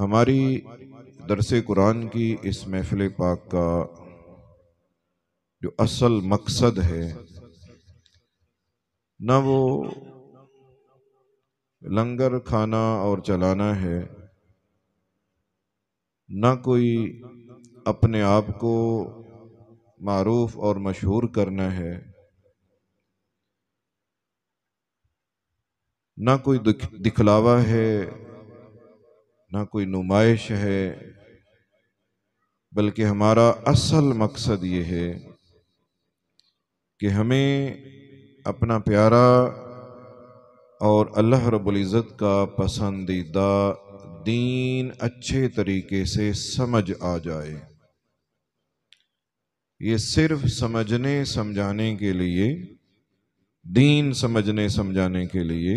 हमारी दरसे कुरान की इस महफिल पाक का जो असल मकसद है, न वो लंगर खाना और चलाना है, न कोई अपने आप को मारूफ और मशहूर करना है, न कोई दिखलावा है, न कोई नुमाइश है, बल्कि हमारा असल मकसद ये है कि हमें अपना प्यारा और अल्लाह रब्बुल इज़्ज़त का पसंदीदा दीन अच्छे तरीके से समझ आ जाए। ये सिर्फ समझने समझाने के लिए, दीन समझने समझाने के लिए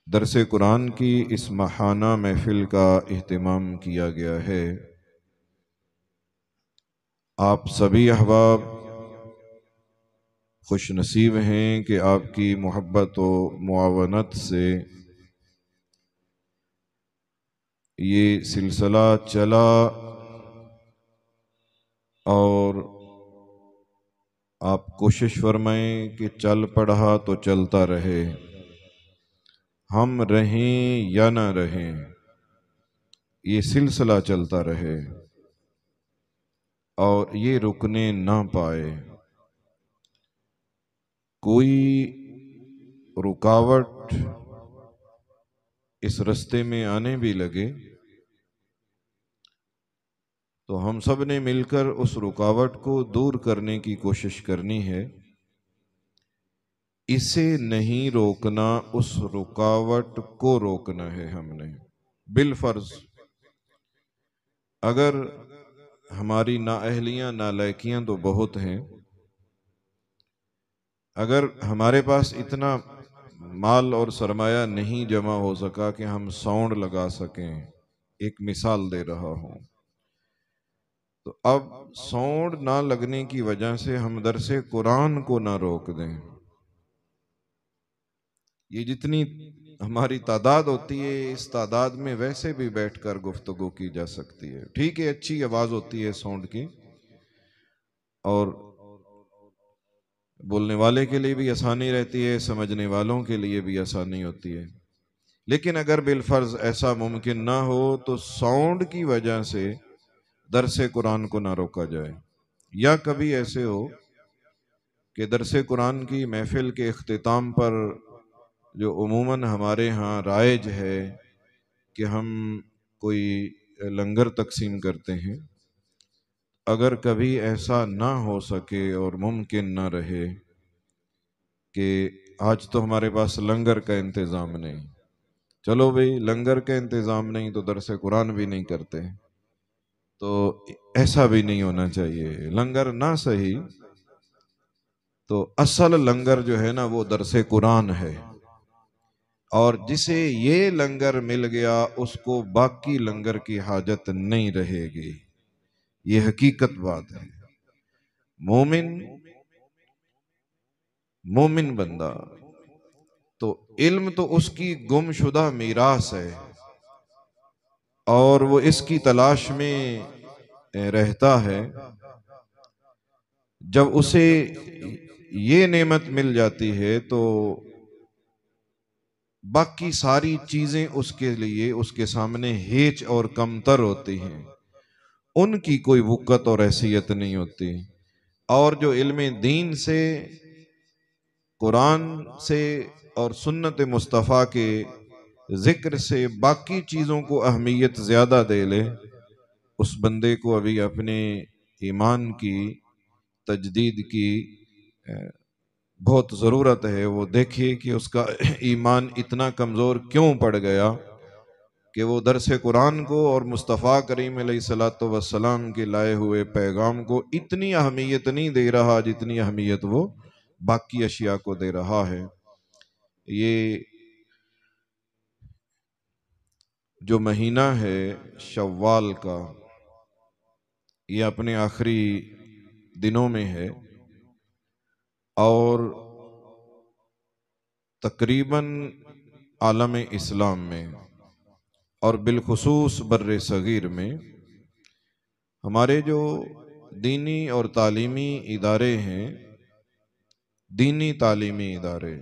दरसे कुरान की इस महाना महफिल का इह्तिमाम किया गया है। आप सभी अहबाब खुश नसीब हैं कि आपकी मोहब्बत व मुआवनत से ये सिलसिला चला और आप कोशिश फरमाएं कि चल पड़ा तो चलता रहे, हम रहें या ना रहें, ये सिलसिला चलता रहे और ये रुकने ना पाए। कोई रुकावट इस रास्ते में आने भी लगे तो हम सब ने मिलकर उस रुकावट को दूर करने की कोशिश करनी है। इसे नहीं रोकना, उस रुकावट को रोकना है हमने बिलफर्ज। अगर हमारी नाअहलियां नालायकियां तो बहुत हैं, अगर हमारे पास इतना माल और सरमाया नहीं जमा हो सका कि हम साउंड लगा सकें, एक मिसाल दे रहा हूं, तो अब साउंड ना लगने की वजह से हम दरसे कुरान को ना रोक दें। ये जितनी हमारी तादाद होती है, इस तादाद में वैसे भी बैठकर गुफ्तगू की जा सकती है। ठीक है, अच्छी आवाज होती है साउंड की और बोलने वाले के लिए भी आसानी रहती है, समझने वालों के लिए भी आसानी होती है। लेकिन अगर बिलफर्ज ऐसा मुमकिन ना हो तो साउंड की वजह से दरसे कुरान को ना रोका जाए। या कभी ऐसे हो कि दरसे कुरान की महफिल के इख्तिताम पर जो उमूमन हमारे यहाँ राइज है कि हम कोई लंगर तकसीम करते हैं, अगर कभी ऐसा ना हो सके और मुमकिन ना रहे कि आज तो हमारे पास लंगर का इंतज़ाम नहीं, चलो भाई लंगर का इंतज़ाम नहीं तो दरसे कुरान भी नहीं करते, तो ऐसा भी नहीं होना चाहिए। लंगर ना सही तो असल लंगर जो है ना वो दरसे कुरान है, और जिसे ये लंगर मिल गया उसको बाकी लंगर की हाजत नहीं रहेगी। ये हकीकत बात है। मोमिन मोमिन बंदा तो इल्म तो उसकी गुमशुदा मीरास है और वो इसकी तलाश में रहता है। जब उसे ये नेमत मिल जाती है तो बाकी सारी चीजें उसके लिए, उसके सामने हेच और कमतर होती हैं, उनकी कोई वक़्त और हैसियत नहीं होती। और जो इल्म दीन से, कुरान से और सुन्नत मुस्तफ़ा के जिक्र से बाकी चीज़ों को अहमियत ज़्यादा दे ले, उस बंदे को अभी अपने ईमान की तजदीद की बहुत ज़रूरत है। वो देखिए कि उसका ईमान इतना कमज़ोर क्यों पड़ गया कि वो दरसे कुरान को और मुस्तफ़ा करीम अलैहिस्सलातु वस्सलाम के लाए हुए पैगाम को इतनी अहमियत नहीं दे रहा जितनी अहमियत वो बाकी अशिया को दे रहा है। ये जो महीना है शव्वाल का, ये अपने आखिरी दिनों में है और तकरीबन आलम इस्लाम में और बिलखुसूस बर्रे सगीर में हमारे जो दीनी और तालीमी इदारे हैं, दीनी तालीमी इदारे,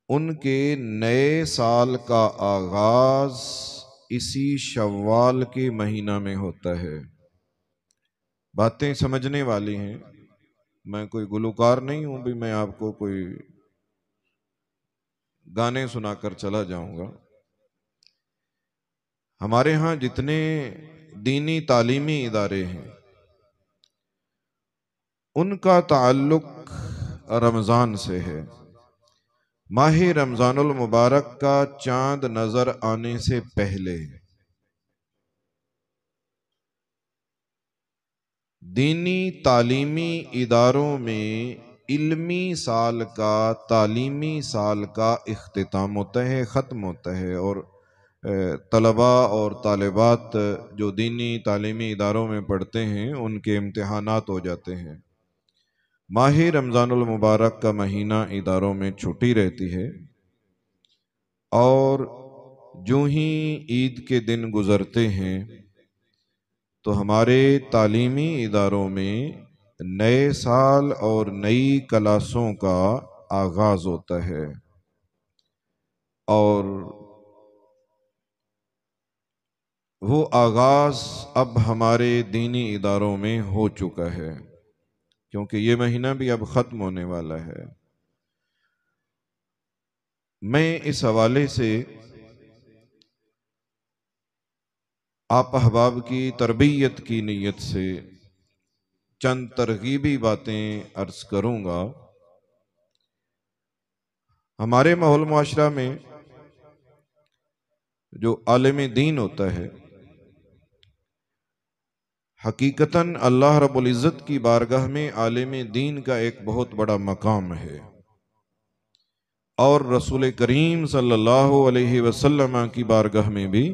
उनके नए साल का आगाज इसी शव्वाल के महीना में होता है। बातें समझने वाली हैं। मैं कोई गुलकार नहीं हूं भी मैं आपको कोई गाने सुनाकर चला जाऊंगा। हमारे यहाँ जितने दीनी तालीमी इदारे हैं उनका ताल्लुक रमज़ान से है। माह रमज़ानुल मुबारक का चांद नजर आने से पहले दीनी तालीमी इदारों में इल्मी साल का, तालीमी साल का इख्तिताम होता है, ख़त्म होता है, और तलबा और तालिबात जो दीनी तालीमी इदारों में पढ़ते हैं उनके इम्तिहानात हो जाते हैं। माह रमज़ानुल मुबारक का महीना इदारों में छुट्टी रहती है और जो ही ईद के दिन गुजरते हैं तो हमारे तालीमी इदारों में नए साल और नई क्लासों का आगाज होता है। और वो आगाज अब हमारे दीनी इदारों में हो चुका है, क्योंकि ये महीना भी अब ख़त्म होने वाला है। मैं इस हवाले से आप अहबाब की तरबियत की नीयत से चंद तरगीबी बातें अर्ज करूंगा। हमारे माहौल मुआशरा में जो आलिम दीन होता है, हकीकतन अल्लाह रब्बुल इज़्ज़त की बारगाह में आलिम दीन का एक बहुत बड़ा मकाम है और रसूल करीम सल्लल्लाहु अलैहि वसल्लम की बारगाह में भी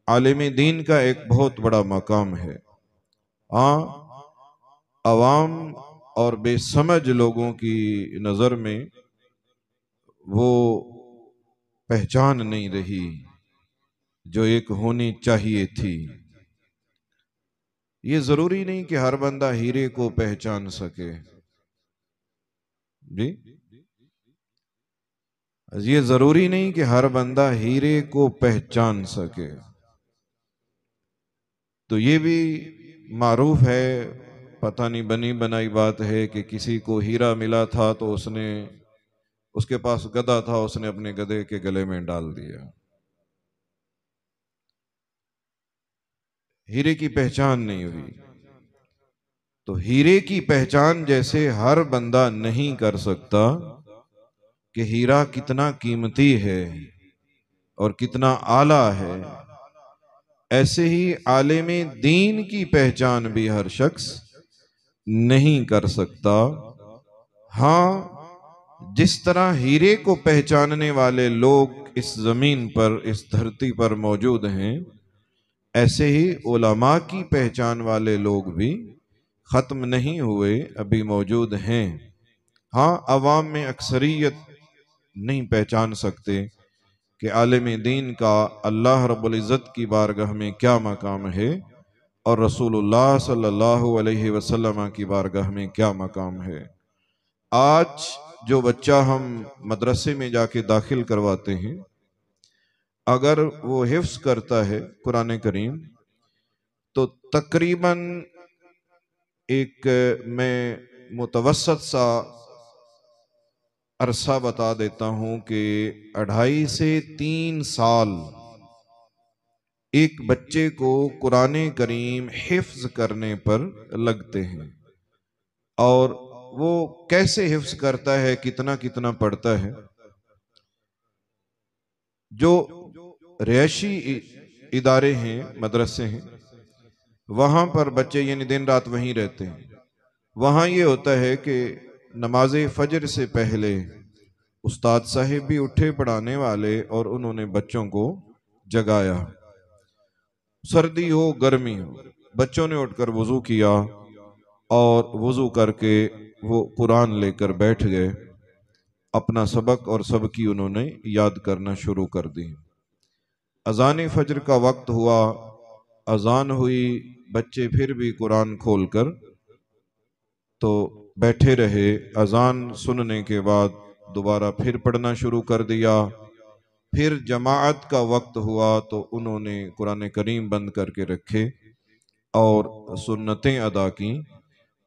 आलिम दीन का एक बहुत बड़ा मकाम है। हाँ, अवाम और बेसमझ लोगों की नज़र में वो पहचान नहीं रही जो एक होनी चाहिए थी। ये जरूरी नहीं कि हर बंदा हीरे को पहचान सके जी, ये जरूरी नहीं कि हर बंदा हीरे को पहचान सके। तो ये भी मारूफ है, पता नहीं बनी बनाई बात है कि किसी को हीरा मिला था तो उसके पास गधा था, उसने अपने गधे के गले में डाल दिया। हीरे की पहचान नहीं हुई। तो हीरे की पहचान जैसे हर बंदा नहीं कर सकता कि हीरा कितना कीमती है और कितना आला है, ऐसे ही आलिम दीन की पहचान भी हर शख्स नहीं कर सकता। हाँ, जिस तरह हीरे को पहचानने वाले लोग इस जमीन पर, इस धरती पर मौजूद हैं, ऐसे ही उलमा की पहचान वाले लोग भी खत्म नहीं हुए, अभी मौजूद हैं। हाँ, अवाम में अक्सरियत नहीं पहचान सकते कि आलिम दीन का अल्लाह रब्बुल इज़्ज़त की बारगाह में क्या मकाम है और रसूलुल्लाह सल्लल्लाहु अलैहि वसल्लम की बारगाह में क्या मकाम है। आज जो बच्चा हम मदरसे में जाके दाखिल करवाते हैं, अगर वो हिफ्स करता है कुरान करीम तो तकरीबन एक मैं मुतवस्सत सा अरसा बता देता हूं कि 2.5 से 3 साल एक बच्चे को कुरान करीम हिफ्ज करने पर लगते हैं। और वो कैसे हिफ्ज करता है, कितना कितना पढ़ता है। जो रिहायशी इदारे हैं, मदरसे हैं, वहां पर बच्चे यानी दिन रात वहीं रहते हैं। वहां ये होता है कि नमाज फजर से पहले उस्ताद साहिब भी उठे पढ़ाने वाले और उन्होंने बच्चों को जगाया। सर्दी हो गर्मी हो, बच्चों ने उठकर वुजू किया और वुजू करके वो कुरान लेकर बैठ गए। अपना सबक और सबकी उन्होंने याद करना शुरू कर दी। अजान फजर का वक्त हुआ, अजान हुई, बच्चे फिर भी कुरान खोलकर तो बैठे रहे। अजान सुनने के बाद दोबारा फिर पढ़ना शुरू कर दिया। फिर जमाअत का वक्त हुआ तो उन्होंने कुरान करीम बंद करके रखे और सुन्नतें अदा की,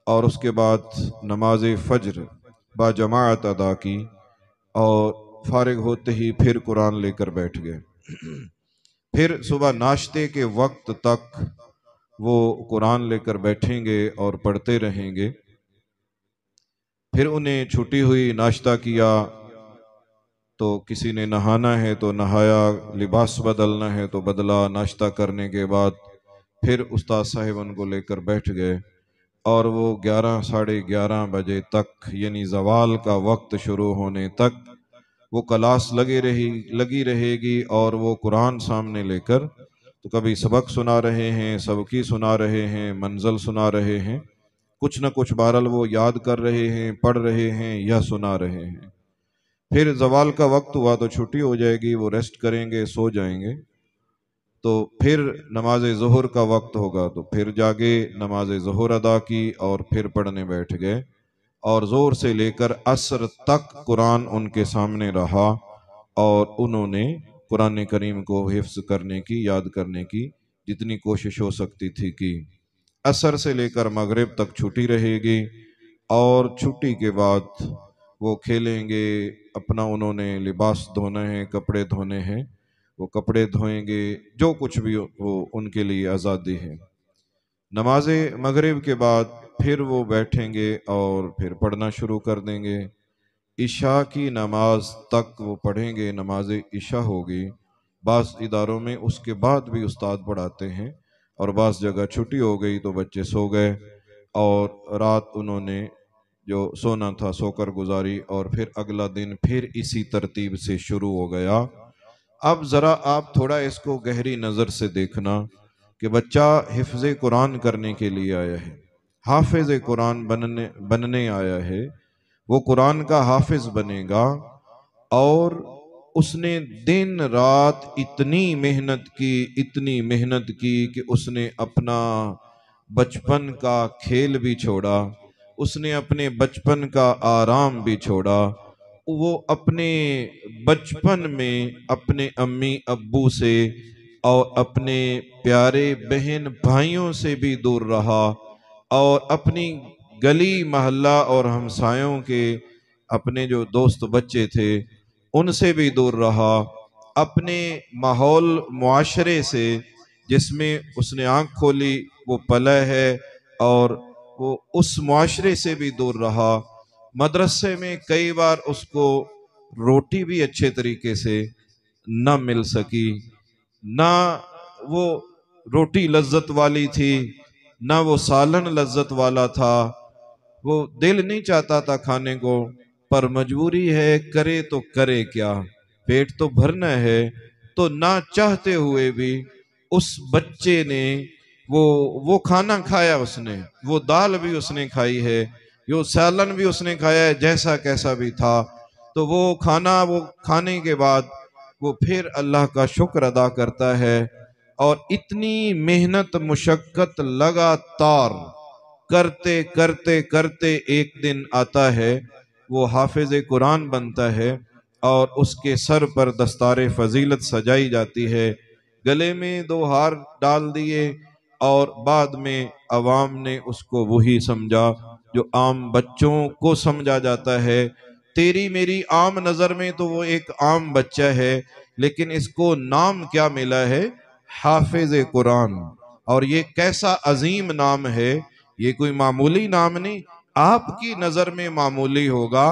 और उसके बाद नमाज फज्र बा जमाअत अदा की, और फारिग होते ही फिर कुरान लेकर बैठ गए। फिर सुबह नाश्ते के वक्त तक वो कुरान लेकर बैठेंगे और पढ़ते रहेंगे। फिर उन्हें छुट्टी हुई, नाश्ता किया, तो किसी ने नहाना है तो नहाया, लिबास बदलना है तो बदला। नाश्ता करने के बाद फिर उस्ताद साहिब उनको लेकर बैठ गए, और वो 11 साढ़े 11 बजे तक, यानी जवाल का वक्त शुरू होने तक वो क्लास लगी रहेगी। और वो कुरान सामने लेकर तो कभी सबक सुना रहे हैं, सबकी सुना रहे हैं, मंजल सुना रहे हैं, कुछ न कुछ बहरहाल वो याद कर रहे हैं, पढ़ रहे हैं या सुना रहे हैं। फिर जवाल का वक्त हुआ तो छुट्टी हो जाएगी, वो रेस्ट करेंगे, सो जाएंगे। तो फिर नमाज ज़ोहर का वक्त होगा तो फिर जागे, नमाज ज़ोहर अदा की और फिर पढ़ने बैठ गए। और ज़ोर से लेकर असर तक कुरान उनके सामने रहा, और उन्होंने कुरान करीम को हिफ्ज़ करने की, याद करने की जितनी कोशिश हो सकती थी की। असर से लेकर मगरिब तक छुट्टी रहेगी, और छुट्टी के बाद वो खेलेंगे। अपना उन्होंने लिबास धोना है, कपड़े धोने हैं, वो कपड़े धोएंगे, जो कुछ भी वो उनके लिए आज़ादी है। नमाज मगरिब के बाद फिर वो बैठेंगे और फिर पढ़ना शुरू कर देंगे। इशा की नमाज तक वो पढ़ेंगे, नमाज इशा होगी। बास इदारों में उसके बाद भी उस्ताद पढ़ाते हैं, और बास जगह छुट्टी हो गई तो बच्चे सो गए, और रात उन्होंने जो सोना था सोकर गुजारी, और फिर अगला दिन फिर इसी तरतीब से शुरू हो गया। अब ज़रा आप थोड़ा इसको गहरी नज़र से देखना कि बच्चा हिफ्ज़ कुरान करने के लिए आया है, हाफिज़ कुरान बनने आया है। वो कुरान का हाफिज़ बनेगा, और उसने दिन रात इतनी मेहनत की, इतनी मेहनत की कि उसने अपना बचपन का खेल भी छोड़ा, उसने अपने बचपन का आराम भी छोड़ा। वो अपने बचपन में अपने अम्मी अब्बू से और अपने प्यारे बहन भाइयों से भी दूर रहा, और अपनी गली मोहल्ला और हमसायों के अपने जो दोस्त बच्चे थे उनसे भी दूर रहा। अपने माहौल मुआशरे से जिसमें उसने आंख खोली वो पला है, और वो उस मुआशरे से भी दूर रहा। मदरसे में कई बार उसको रोटी भी अच्छे तरीके से न मिल सकी, ना वो रोटी लज्जत वाली थी, ना वो सालन लज्जत वाला था। वो दिल नहीं चाहता था खाने को, पर मजबूरी है, करे तो करे क्या, पेट तो भरना है। तो ना चाहते हुए भी उस बच्चे ने वो खाना खाया, उसने वो दाल भी उसने खाई है, यो सालन भी उसने खाया है, जैसा कैसा भी था। तो वो खाना, वो खाने के बाद वो फिर अल्लाह का शुक्र अदा करता है, और इतनी मेहनत मुशक्कत लगातार करते करते करते एक दिन आता है, वो हाफिज कुरान बनता है, और उसके सर पर दस्तार फजीलत सजाई जाती है, गले में 2 हार डाल दिए, और बाद में अवाम ने उसको वही समझा जो आम बच्चों को समझा जाता है। तेरी मेरी आम नजर में तो वो एक आम बच्चा है, लेकिन इसको नाम क्या मिला है? हाफिज कुरान। और ये कैसा अजीम नाम है, ये कोई मामूली नाम नहीं। आपकी नजर में मामूली होगा,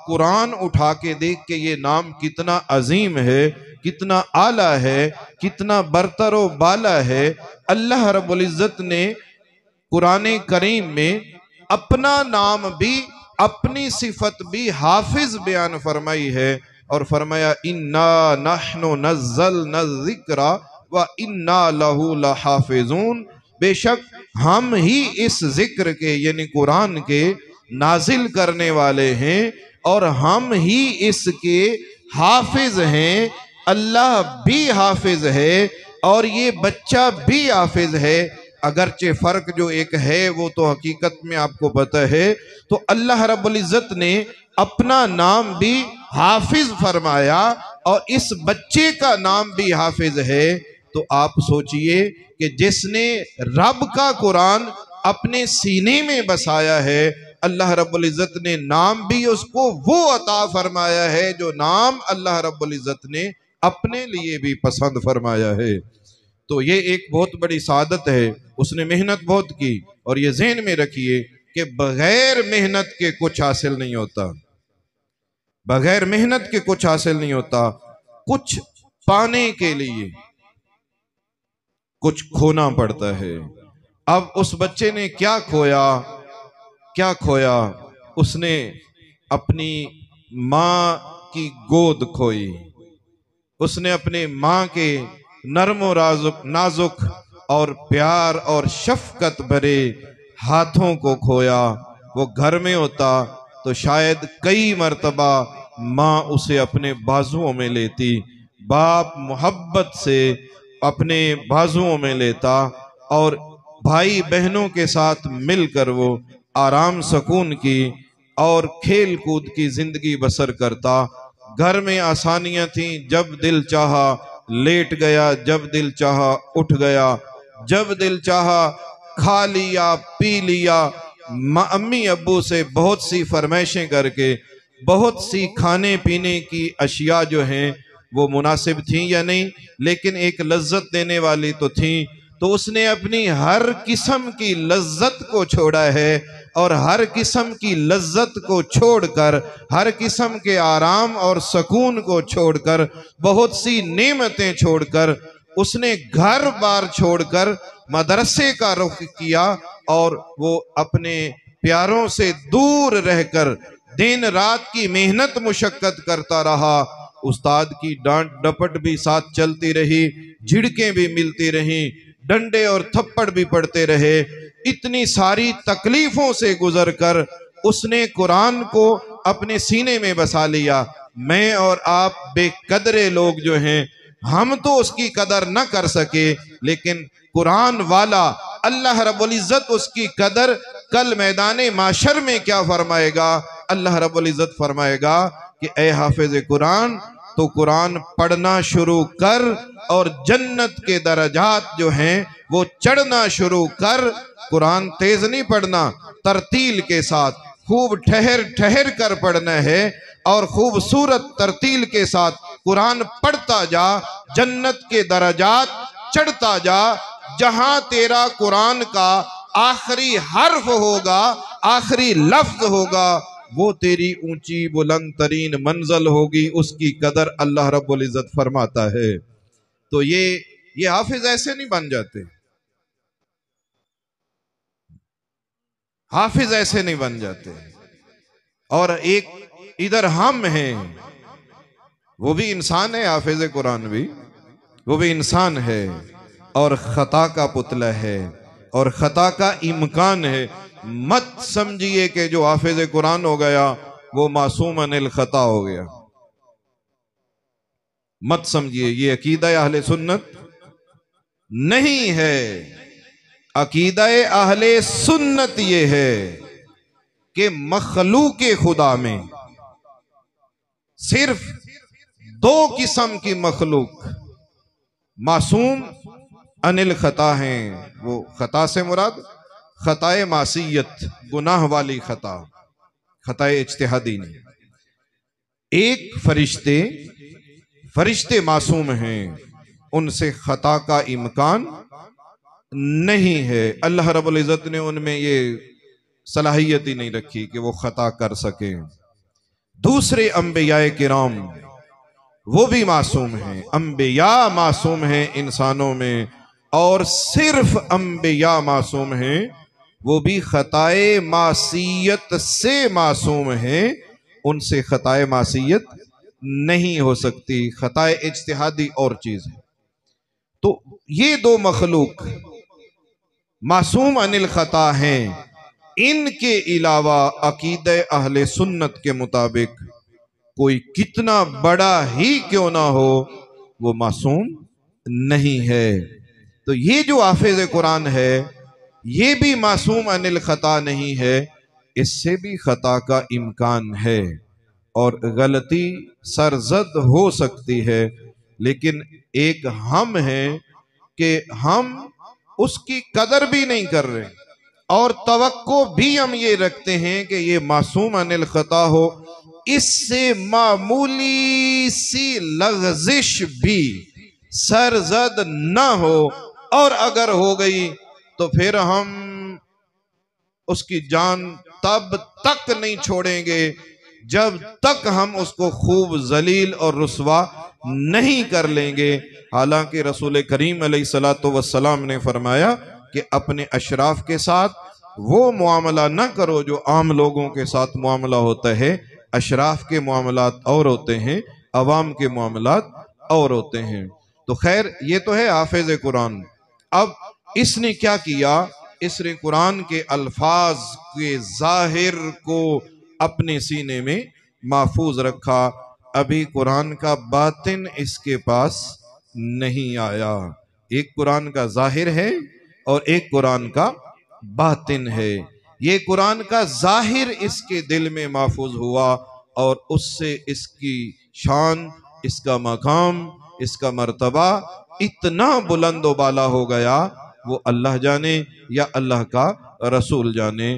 कुरान उठा के देख के ये नाम कितना अजीम है, कितना आला है, कितना बरतरो बाला है। अल्लाह रब्बुल इज्जत ने कुरान करीम में अपना नाम भी, अपनी सिफत भी हाफिज बयान फरमाई है, और फरमाया इन्ना नहनु नज़्ज़लना ज़िक्रा व इन्ना लहू लहाफिजून। बेशक हम ही इस जिक्र के यानी कुरान के नाजिल करने वाले हैं, और हम ही इसके हाफिज हैं, अल्लाह भी हाफिज है और ये बच्चा भी हाफिज है। अगरचे फर्क जो एक है वो तो हकीकत में आपको पता है। तो अल्लाह रब्बुल इज्जत ने अपना नाम भी हाफिज फरमाया और इस बच्चे का नाम भी हाफिज है। तो आप सोचिए कि जिसने रब का कुरान अपने सीने में बसाया है, अल्लाह रब्बुल इज्जत ने नाम भी उसको वो अता फरमाया है जो नाम अल्लाह रब्बुल इज्जत ने अपने लिए भी पसंद फरमाया है। तो ये एक बहुत बड़ी सादत है। उसने मेहनत बहुत की और ये ज़हन में रखिए कि बगैर मेहनत के कुछ हासिल नहीं होता। बगैर मेहनत के कुछ हासिल नहीं होता। कुछ पाने के लिए कुछ खोना पड़ता है। अब उस बच्चे ने क्या खोया? क्या खोया? उसने अपनी मां की गोद खोई। उसने अपने मां के नरम और नाजुक और प्यार और शफकत भरे हाथों को खोया। वो घर में होता तो शायद कई मर्तबा मां उसे अपने बाजुओं में लेती, बाप मोहब्बत से अपने बाजुओं में लेता और भाई बहनों के साथ मिलकर वो आराम सुकून की और खेल कूद की जिंदगी बसर करता। घर में आसानियां थीं, जब दिल चाहा लेट गया, जब दिल चाहा उठ गया, जब दिल चाहा खा लिया पी लिया। अम्मी अब्बू से बहुत सी फरमाइशें करके बहुत सी खाने पीने की अशिया जो हैं वो मुनासिब थी या नहीं, लेकिन एक लज्जत देने वाली तो थी। तो उसने अपनी हर किस्म की लज्जत को छोड़ा है और हर किस्म की लज्जत को छोड़कर, हर किस्म के आराम और सुकून को छोड़कर, बहुत सी नेमतें छोड़कर उसने घर बार छोड़कर मदरसे का रुख किया और वो अपने प्यारों से दूर रहकर दिन रात की मेहनत मुशक्कत करता रहा। उस्ताद की डांट डपट भी साथ चलती रही, झिड़कें भी मिलती रहीं, डंडे और थप्पड़ भी पड़ते रहे। इतनी सारी तकलीफों से गुजरकर उसने कुरान को अपने सीने में बसा लिया। मैं और आप बेकदरे लोग जो हैं, हम तो उसकी कदर न कर सके, लेकिन कुरान वाला अल्लाह रब्बुल इज्जत उसकी कदर कल मैदाने माशर में क्या फरमाएगा? अल्लाह रब्बुल इज्जत फरमाएगा कि ए हाफिज कुरान, तो कुरान पढ़ना शुरू कर और जन्नत के दरजात जो हैं वो चढ़ना शुरू कर। कुरान तेज नहीं पढ़ना, तरतील के साथ खूब ठहर ठहर कर पढ़ना है और खूबसूरत तरतील के साथ कुरान पढ़ता जा, जन्नत के दरजात चढ़ता जा। जहां तेरा कुरान का आखिरी हर्फ होगा, आखिरी लफ्ज होगा, वो तेरी ऊंची बुलंद तरीन मंजिल होगी। उसकी कदर अल्लाह रब्बुल इज्जत फरमाता है। तो ये हाफिज ऐसे नहीं बन जाते, हाफिज ऐसे नहीं बन जाते। और एक इधर हम हैं, वो भी इंसान है, हाफिज कुरान भी वो भी इंसान है और खता का पुतला है और खता का इम्कान है। मत समझिए कि जो हाफिज कुरान हो गया वो मासूम अनिल खता हो गया, मत समझिए। ये अकीदा अहले सुन्नत नहीं है। अकीदा अहले सुन्नत ये है कि मखलूक खुदा में सिर्फ दो किस्म की मखलूक मासूम अनिल खता हैं। वो खता से मुराद खताए मासीयत, गुनाह वाली खता, खताए इज्तिहादी नहीं। एक फरिश्ते मासूम हैं, उनसे खता का इम्कान नहीं है। अल्लाह रब्बुल इज्जत ने उनमें ये सलाहियत ही नहीं रखी कि वो खता कर सके। दूसरे अंबियाए किराम वो भी मासूम हैं, अंबिया मासूम हैं इंसानों में, और सिर्फ अंबिया मासूम हैं, वो भी खताए मासीयत से मासूम हैं। उनसे खताए मासीयत नहीं हो सकती, खताए इज्तिहादी और चीज है। तो ये दो मखलूक मासूम अनिल खता हैं। इनके अलावा अकीदे अहले सुन्नत के मुताबिक कोई कितना बड़ा ही क्यों ना हो, वो मासूम नहीं है। तो ये जो हाफिज कुरान है ये भी मासूम अनिल खता नहीं है, इससे भी खता का इम्कान है और गलती सरजद हो सकती है। लेकिन एक हम हैं कि हम उसकी कदर भी नहीं कर रहे और तवक्को भी हम ये रखते हैं कि ये मासूम अनिल खता हो, इससे मामूली सी लग़ज़िश भी सरजद न हो, और अगर हो गई तो फिर हम उसकी जान तब तक नहीं छोड़ेंगे जब तक हम उसको खूब जलील और रुसवा नहीं कर लेंगे। हालांकि रसूल करीम अलैहिस्सलातु वस्सलाम ने फरमाया कि अपने अशराफ के साथ वो मुआमला न करो जो आम लोगों के साथ मुआमला होता है। अशराफ के मामलात और होते हैं, अवाम के मामलात और होते हैं। तो खैर ये तो है हाफिज कुरान। अब इसने क्या किया, इसने कुरान के अल्फाज के जाहिर को अपने सीने में महफूज रखा। अभी कुरान का बातिन इसके पास नहीं आया। एक कुरान का जाहिर है और एक कुरान का बातिन है। ये कुरान का जाहिर इसके दिल में महफूज हुआ और उससे इसकी शान, इसका मकाम, इसका मर्तबा इतना बुलंद व बाला हो गया, वो अल्लाह जाने या अल्लाह का रसूल जाने।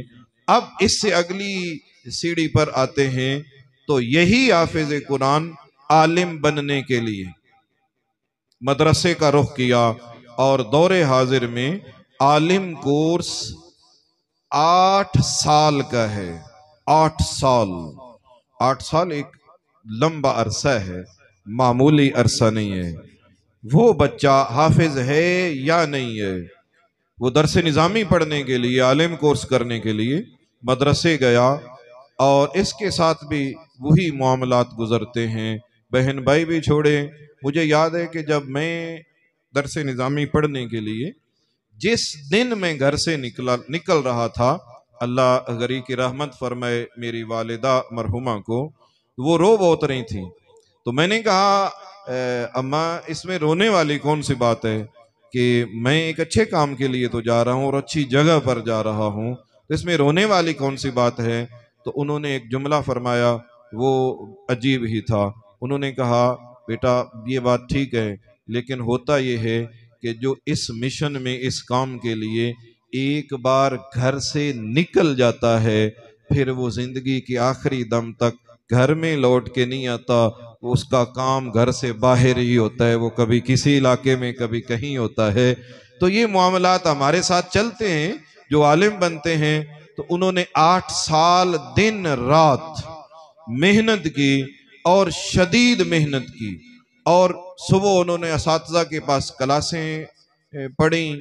अब इससे अगली सीढ़ी पर आते हैं। तो यही हाफिज कुरान आलिम बनने के लिए मदरसे का रुख किया और दौरे हाजिर में आलिम कोर्स 8 साल का है। 8 साल, 8 साल एक लंबा अरसा है, मामूली अरसा नहीं है। वो बच्चा हाफिज है या नहीं है, वो दरस निज़ामी पढ़ने के लिए, आलिम कोर्स करने के लिए मदरसे गया और इसके साथ भी वही मामलात गुजरते हैं। बहन भाई भी छोड़े। मुझे याद है कि जब मैं दरस निज़ामी पढ़ने के लिए जिस दिन मैं घर से निकल रहा था, अल्लाह गरी की रहमत फरमाए मेरी वालिदा मरहुमा को, वो रो बहुत रही थी। तो मैंने कहा अम्मा इसमें रोने वाली कौन सी बात है कि मैं एक अच्छे काम के लिए तो जा रहा हूँ और अच्छी जगह पर जा रहा हूँ, तो इसमें रोने वाली कौन सी बात है। तो उन्होंने एक जुमला फरमाया, वो अजीब ही था। उन्होंने कहा बेटा ये बात ठीक है, लेकिन होता ये है कि जो इस मिशन में, इस काम के लिए एक बार घर से निकल जाता है, फिर वो जिंदगी के आखिरी दम तक घर में लौट के नहीं आता। उसका काम घर से बाहर ही होता है, वो कभी किसी इलाके में, कभी कहीं होता है। तो ये मामलात हमारे साथ चलते हैं। जो आलिम बनते हैं तो उन्होंने 8 साल दिन रात मेहनत की और शदीद मेहनत की, और सुबह उन्होंने असातिज़ा के पास क्लासें पढ़ी,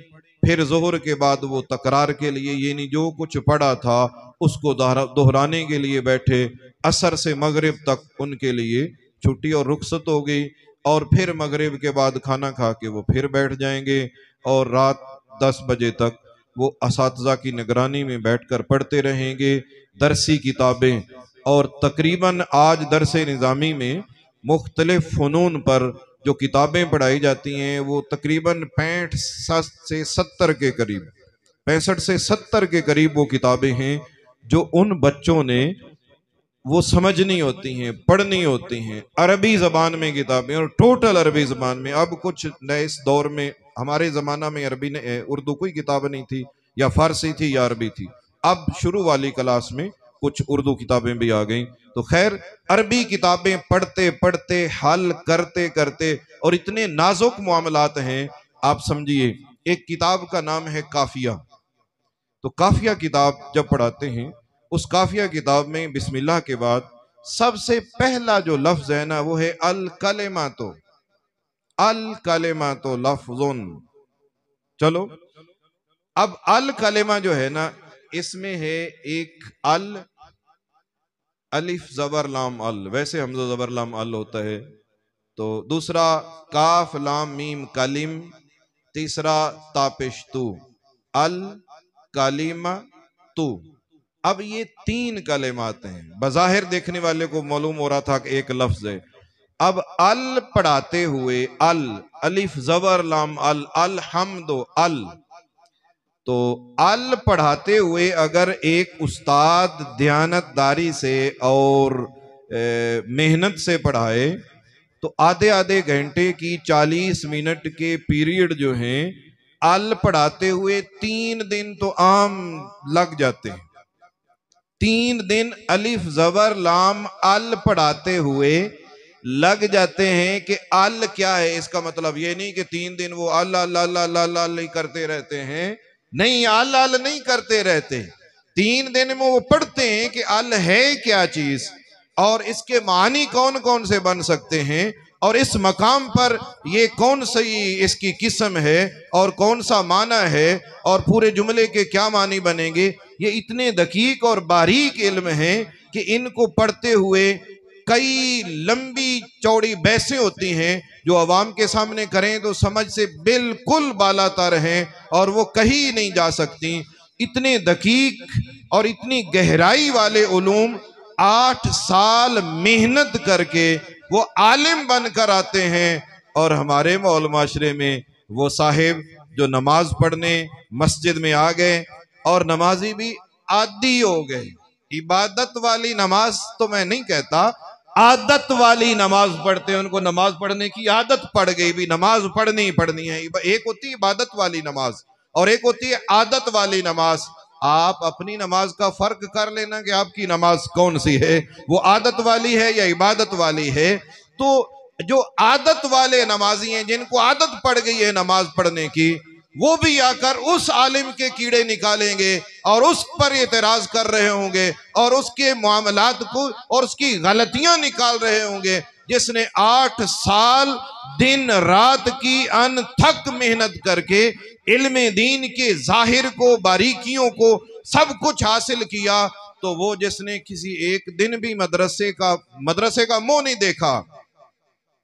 फिर जोहर के बाद वो तकरार के लिए, ये नहीं जो कुछ पढ़ा था उसको दोहराने के लिए बैठे। असर से मगरिब तक उनके लिए छुट्टी और रुखसत हो गई, और फिर मगरिब के बाद खाना खा के वो फिर बैठ जाएंगे और रात 10 बजे तक वो असातिज़ा की निगरानी में बैठकर पढ़ते रहेंगे दरसी किताबें। और तकरीबन आज दरस निज़ामी में मुख्तलिफ फ़नून पर जो किताबें पढ़ाई जाती हैं वो तकरीबन 65 से 70 के करीब, 65 से 70 के करीब वो किताबें हैं जो उन बच्चों ने वो समझनी होती हैं, पढ़नी होती हैं। अरबी ज़बान में किताबें, और टोटल अरबी ज़बान में। अब कुछ नए इस दौर में, हमारे ज़माना में अरबी ने उर्दू कोई किताब नहीं थी, या फारसी थी या अरबी थी। अब शुरू वाली क्लास में कुछ उर्दू किताबें भी आ गई। तो खैर अरबी किताबें पढ़ते पढ़ते, हल करते करते, और इतने नाजुक मामलात हैं आप समझिए। एक किताब का नाम है काफिया। तो काफिया किताब जब पढ़ाते हैं, उस काफिया किताब में बिस्मिल्लाह के बाद सबसे पहला जो लफ्ज है ना, वो है अल कलेमातो। अल कलेमातो लफ्जुन। चलो अब अल कलेमा जो है ना, इसमें है एक अल, अलिफ जबर लाम अल, वैसे हमजा जबर लाम अल होता है। तो दूसरा काफ लाम मीम कलिम, तीसरा तापिश तू, अल कलिमा तू। अब ये 3 कलेमात हैं। बज़ाहिर देखने वाले को मालूम हो रहा था कि एक लफ्ज है। अब अल पढ़ाते हुए, अल अलिफ जबर लाम अल, अल हमदो अल, तो अल पढ़ाते हुए अगर एक उस्ताद ध्यानतदारी से और मेहनत से पढ़ाए तो आधे आधे घंटे की 40 मिनट के पीरियड जो हैं अल पढ़ाते हुए 3 दिन तो आम लग जाते हैं। 3 दिन अलिफ जबर लाम अल पढ़ाते हुए लग जाते हैं कि अल क्या है। इसका मतलब ये नहीं कि 3 दिन वो अल अल अल अल अल अल ही करते रहते हैं, नहीं, अल अल नहीं करते रहते। 3 दिन में वो पढ़ते हैं कि अल है क्या चीज और इसके मानी कौन कौन से बन सकते हैं और इस मकाम पर ये कौन सी इसकी किस्म है और कौन सा माना है और पूरे जुमले के क्या मानी बनेंगे। ये इतने दकीक और बारीक इल्म हैं कि इनको पढ़ते हुए कई लंबी चौड़ी बहसें होती हैं जो अवाम के सामने करें तो समझ से बिल्कुल बालातर हैं और वो कहीं नहीं जा सकती। इतने दकीक और इतनी गहराई वाले उलूम 8 साल मेहनत करके वो आलिम बनकर आते हैं। और हमारे मौल माशरे में वो साहिब जो नमाज पढ़ने मस्जिद में आ गए और नमाजी भी आदी हो गए, इबादत वाली नमाज तो मैं नहीं कहता, आदत वाली नमाज पढ़ते हैं, उनको नमाज पढ़ने की आदत पड़ गई, भी नमाज पढ़नी ही पढ़नी है। एक होती है इबादत वाली नमाज और एक होती है आदत वाली नमाज। आप अपनी नमाज का फर्क कर लेना कि आपकी नमाज कौन सी है, वो आदत वाली है या इबादत वाली है। तो जो आदत वाले नमाजी हैं, जिनको आदत पड़ गई है नमाज पढ़ने की, वो भी आकर उस आलिम के कीड़े निकालेंगे और उस पर एतराज कर रहे होंगे और उसके मामलात को और उसकी गलतियां निकाल रहे होंगे, जिसने 8 साल दिन रात की अनथक मेहनत करके इल्मे दीन के जाहिर को, बारीकियों को, सब कुछ हासिल किया। तो वो जिसने किसी एक दिन भी मदरसे का मुंह नहीं देखा,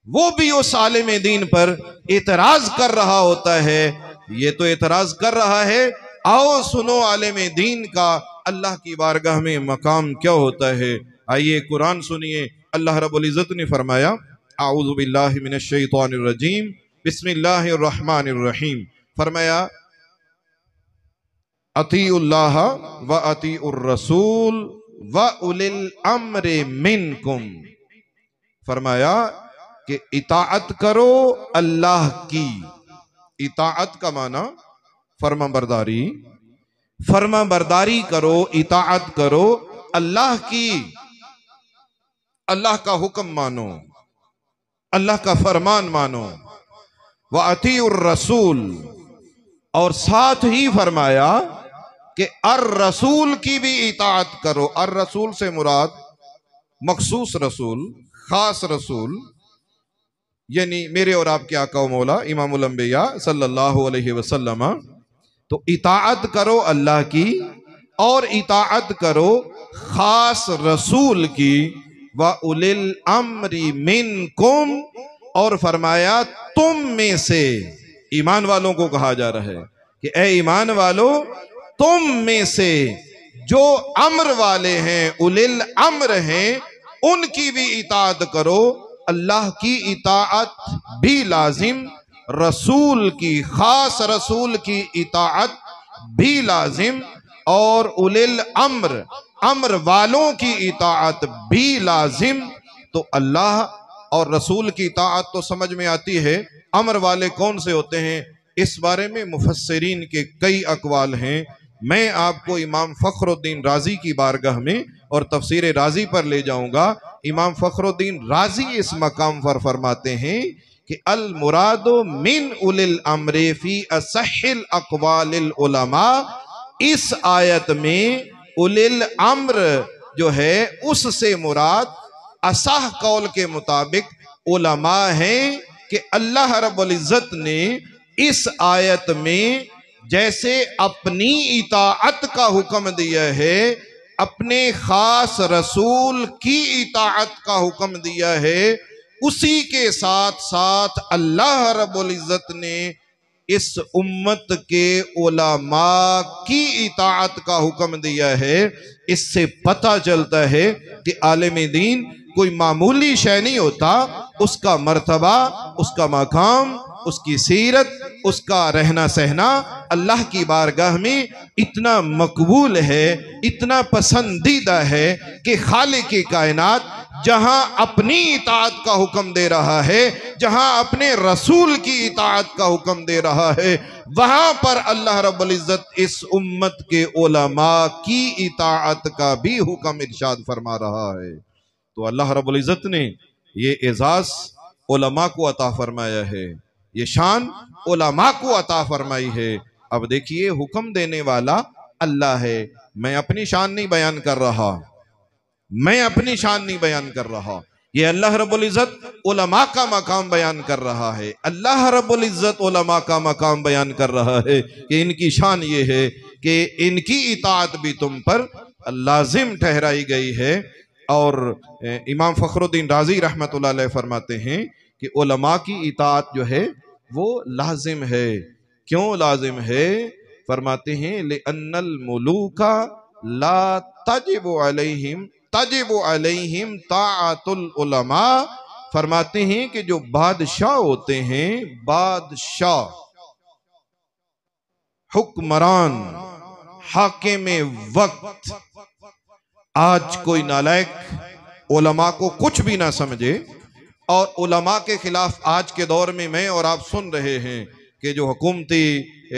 वो भी उस आलिम दीन पर एतराज कर रहा होता है। ये तो एतराज कर रहा है, आओ सुनो आलिम दीन का अल्लाह की बारगाह में मकाम क्या होता है। आइए कुरान सुनिए। अल्लाह रब्बुल इज्जत ने फरमाया, आऊज़ु बिल्लाहि मिनश शैतानिर रजीम, बिस्मिल्लाहिर रहमानिर रहीम। फरमाया, अतीउल्लाह व अतीउर रसूल व उलिल अम्रि मिनकुम। फरमाया कि इताअत करो अल्लाह की। इताअत का माना फर्मा बरदारी, फर्मा बरदारी करो, इताअत करो अल्लाह की। अल्लाह का हुक्म मानो, अल्लाह का फरमान मानो। व अतीउर रसूल, और साथ ही फरमाया कि अर रसूल की भी इताअत करो। अर रसूल से मुराद मखसूस रसूल, खास रसूल, यानी मेरे और आपके आका व मौला इमामुल अंबिया सल्लल्लाहु अलैहि वसल्लम। तो इताअत करो अल्लाह की और इताअत करो खास रसूल की। व उलिल अम्री मिनकुम, और फरमाया तुम में से, ईमान वालों को कहा जा रहा है कि ए ईमान वालों, तुम में से जो अम्र वाले हैं, उलिल अम्र हैं, उनकी भी इताअत करो। अल्लाह की इताअत भी लाजिम, रसूल की, खास रसूल की इताअत भी लाजिम, और उलिल अम्र, अम्र वालों की इताअत भी लाजिम। तो अल्लाह और रसूल की इताअत तो समझ में आती है, अम्र वाले कौन से होते हैं इस बारे में मुफस्सिरीन के कई अकवाल हैं। मैं आपको इमाम फखरुद्दीन राजी की बारगाह में और तफसीर राजी पर ले जाऊंगा। इमाम फखरुद्दीन राजी इस मकाम पर फरमाते हैं कि अल मुरादो मिन उलिल अम्रे फी असहिल अक़वालिल उलमा। इस आयत में उलिल अम्र जो है उससे मुराद असह कौल के मुताबिक उलमा हैं कि अल्लाह रब्बुल इज्जत ने इस आयत में जैसे अपनी इताअत का हुक्म दिया है, अपने खास रसूल की इताअत का हुक्म दिया है, उसी के साथ साथ अल्लाह रब्बुल इज्जत ने इस उम्मत के उलमा की इताअत का हुक्म दिया है। इससे पता चलता है कि आलिम दीन कोई मामूली शय नहीं होता, उसका मर्तबा, उसका मकाम, उसकी सीरत, उसका रहना सहना अल्लाह की बारगाह में इतना मकबूल है, इतना पसंदीदा है कि खालिक की कायनात जहां अपनी इताअत का हुक्म दे रहा है, जहां अपने रसूल की इताअत का हुक्म दे रहा है, वहां पर अल्लाह रब्बुल इज्जत इस उम्मत के उलमा की इताअत का भी हुक्म इरशाद फरमा रहा है। तो अल्लाह रब्बुल इज्जत ने ये एजाज उलमा को अता फरमाया है, ये शान उलमा को अता फरमाई है। अब देखिए, हुक्म देने वाला अल्लाह है। मैं अपनी शान नहीं बयान कर रहा, मैं अपनी शान नहीं बयान कर रहा, ये अल्लाह रब्बुल इज्जत उलमा का मकाम बयान कर रहा है। अल्लाह रब्बुल इज्जत उलमा का मकाम बयान कर रहा है कि इनकी शान ये है कि इनकी इताअत भी तुम पर लाजिम ठहराई गई है। और इमाम फखरुद्दीन राजी रहमतुल्लाह अलैह फरमाते हैं कि उलमा की इताअत जो है वो लाजिम है। क्यों लाजिम है? फरमाते हैं लिअन्नल मुलूका ला तजिबु अलैहिम ताअतुल उलमा। फरमाते हैं कि जो बादशाह होते हैं, बादशाह, हुक्मरान, हाकिमे वक्त, आज कोई नालायक उलमा को कुछ भी ना समझे और उलमा के खिलाफ आज के दौर में मैं और आप सुन रहे हैं कि जो हुकूमती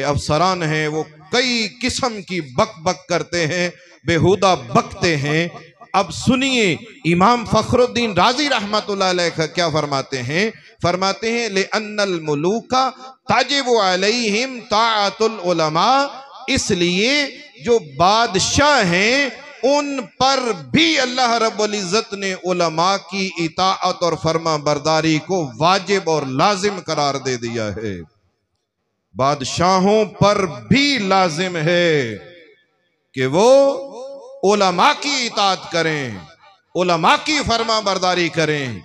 अफसरान हैं वो कई किस्म की बक बक करते हैं, बेहुदा बकते हैं। अब सुनिए इमाम फखरुद्दीन राजी रहमतुल्लाह अलैह क्या फरमाते हैं। फरमाते हैं लिअन्नल मुलूका ताजिबु अलैहिम ताअतुल उलमा, इसलिए जो बादशाह हैं उन पर भी अल्लाह रब्बुल इज्जत ने उलमा की इताअत और फर्मा बरदारी को वाजिब और लाजिम करार दे दिया है। बादशाहों पर भी लाजिम है कि वो उलमा की इताअत करें, उलमा की फर्मा बरदारी करें,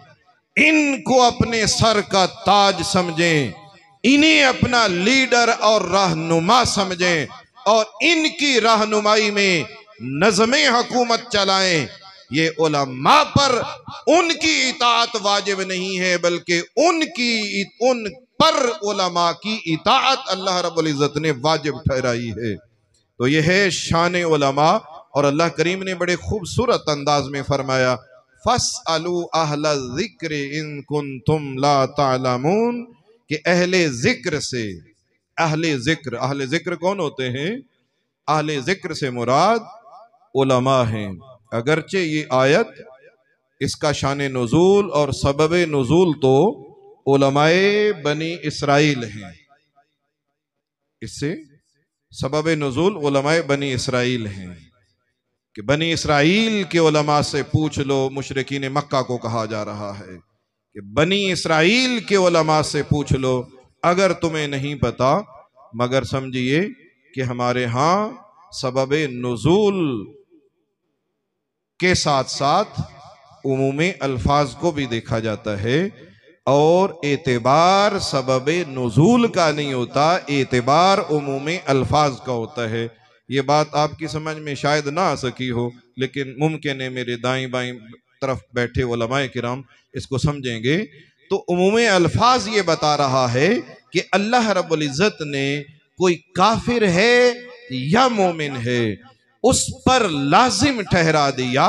इनको अपने सर का ताज समझें, इन्हें अपना लीडर और रहनुमा समझें और इनकी रहनुमाई में नज़्मे हुकूमत चलाएं। ये उलमा पर उनकी इताअत वाजिब नहीं है, बल्कि उन पर उलमा की इताअत अल्लाह रब्बुल इज्जत ने वाजिब ठहराई है। तो यह है शान उलमा। और अल्लाह करीम ने बड़े खूबसूरत अंदाज में फरमाया फस्अलू अहला ज़िक्र इन कुंतुम ला तालमून, कि अहले जिक्र से, अहले जिक्र कौन होते हैं? अहले जिक्र से मुराद उलमा हैं। अगरचे ये आयत, इसका शान नुज़ूल और सबब नुज़ूल तो उलमाए बनी इसराइल हैं, इससे सबब नुज़ूल उलमाए बनी इसराइल हैं कि बनी इसराइल के उलमा से पूछ लो। मुशरिकीन मक्का को कहा जा रहा है कि बनी इसराइल के उलमा से पूछ लो अगर तुम्हें नहीं पता, मगर समझिए कि हमारे यहाँ सबब नुज़ूल के साथ साथ उमूमे अल्फाज को भी देखा जाता है और एतबार सबब नुज़ूल का नहीं होता, एतबार उमूमे अल्फाज का होता है। ये बात आपकी समझ में शायद ना आ सकी हो, लेकिन मुमकिन है मेरे दाएं बाएं तरफ बैठे उलमाए किराम इसको समझेंगे। तो उमूमे अल्फाज ये बता रहा है कि अल्लाह रब्बुल इज्जत ने कोई काफिर है या मोमिन है, उस पर लाजिम ठहरा दिया,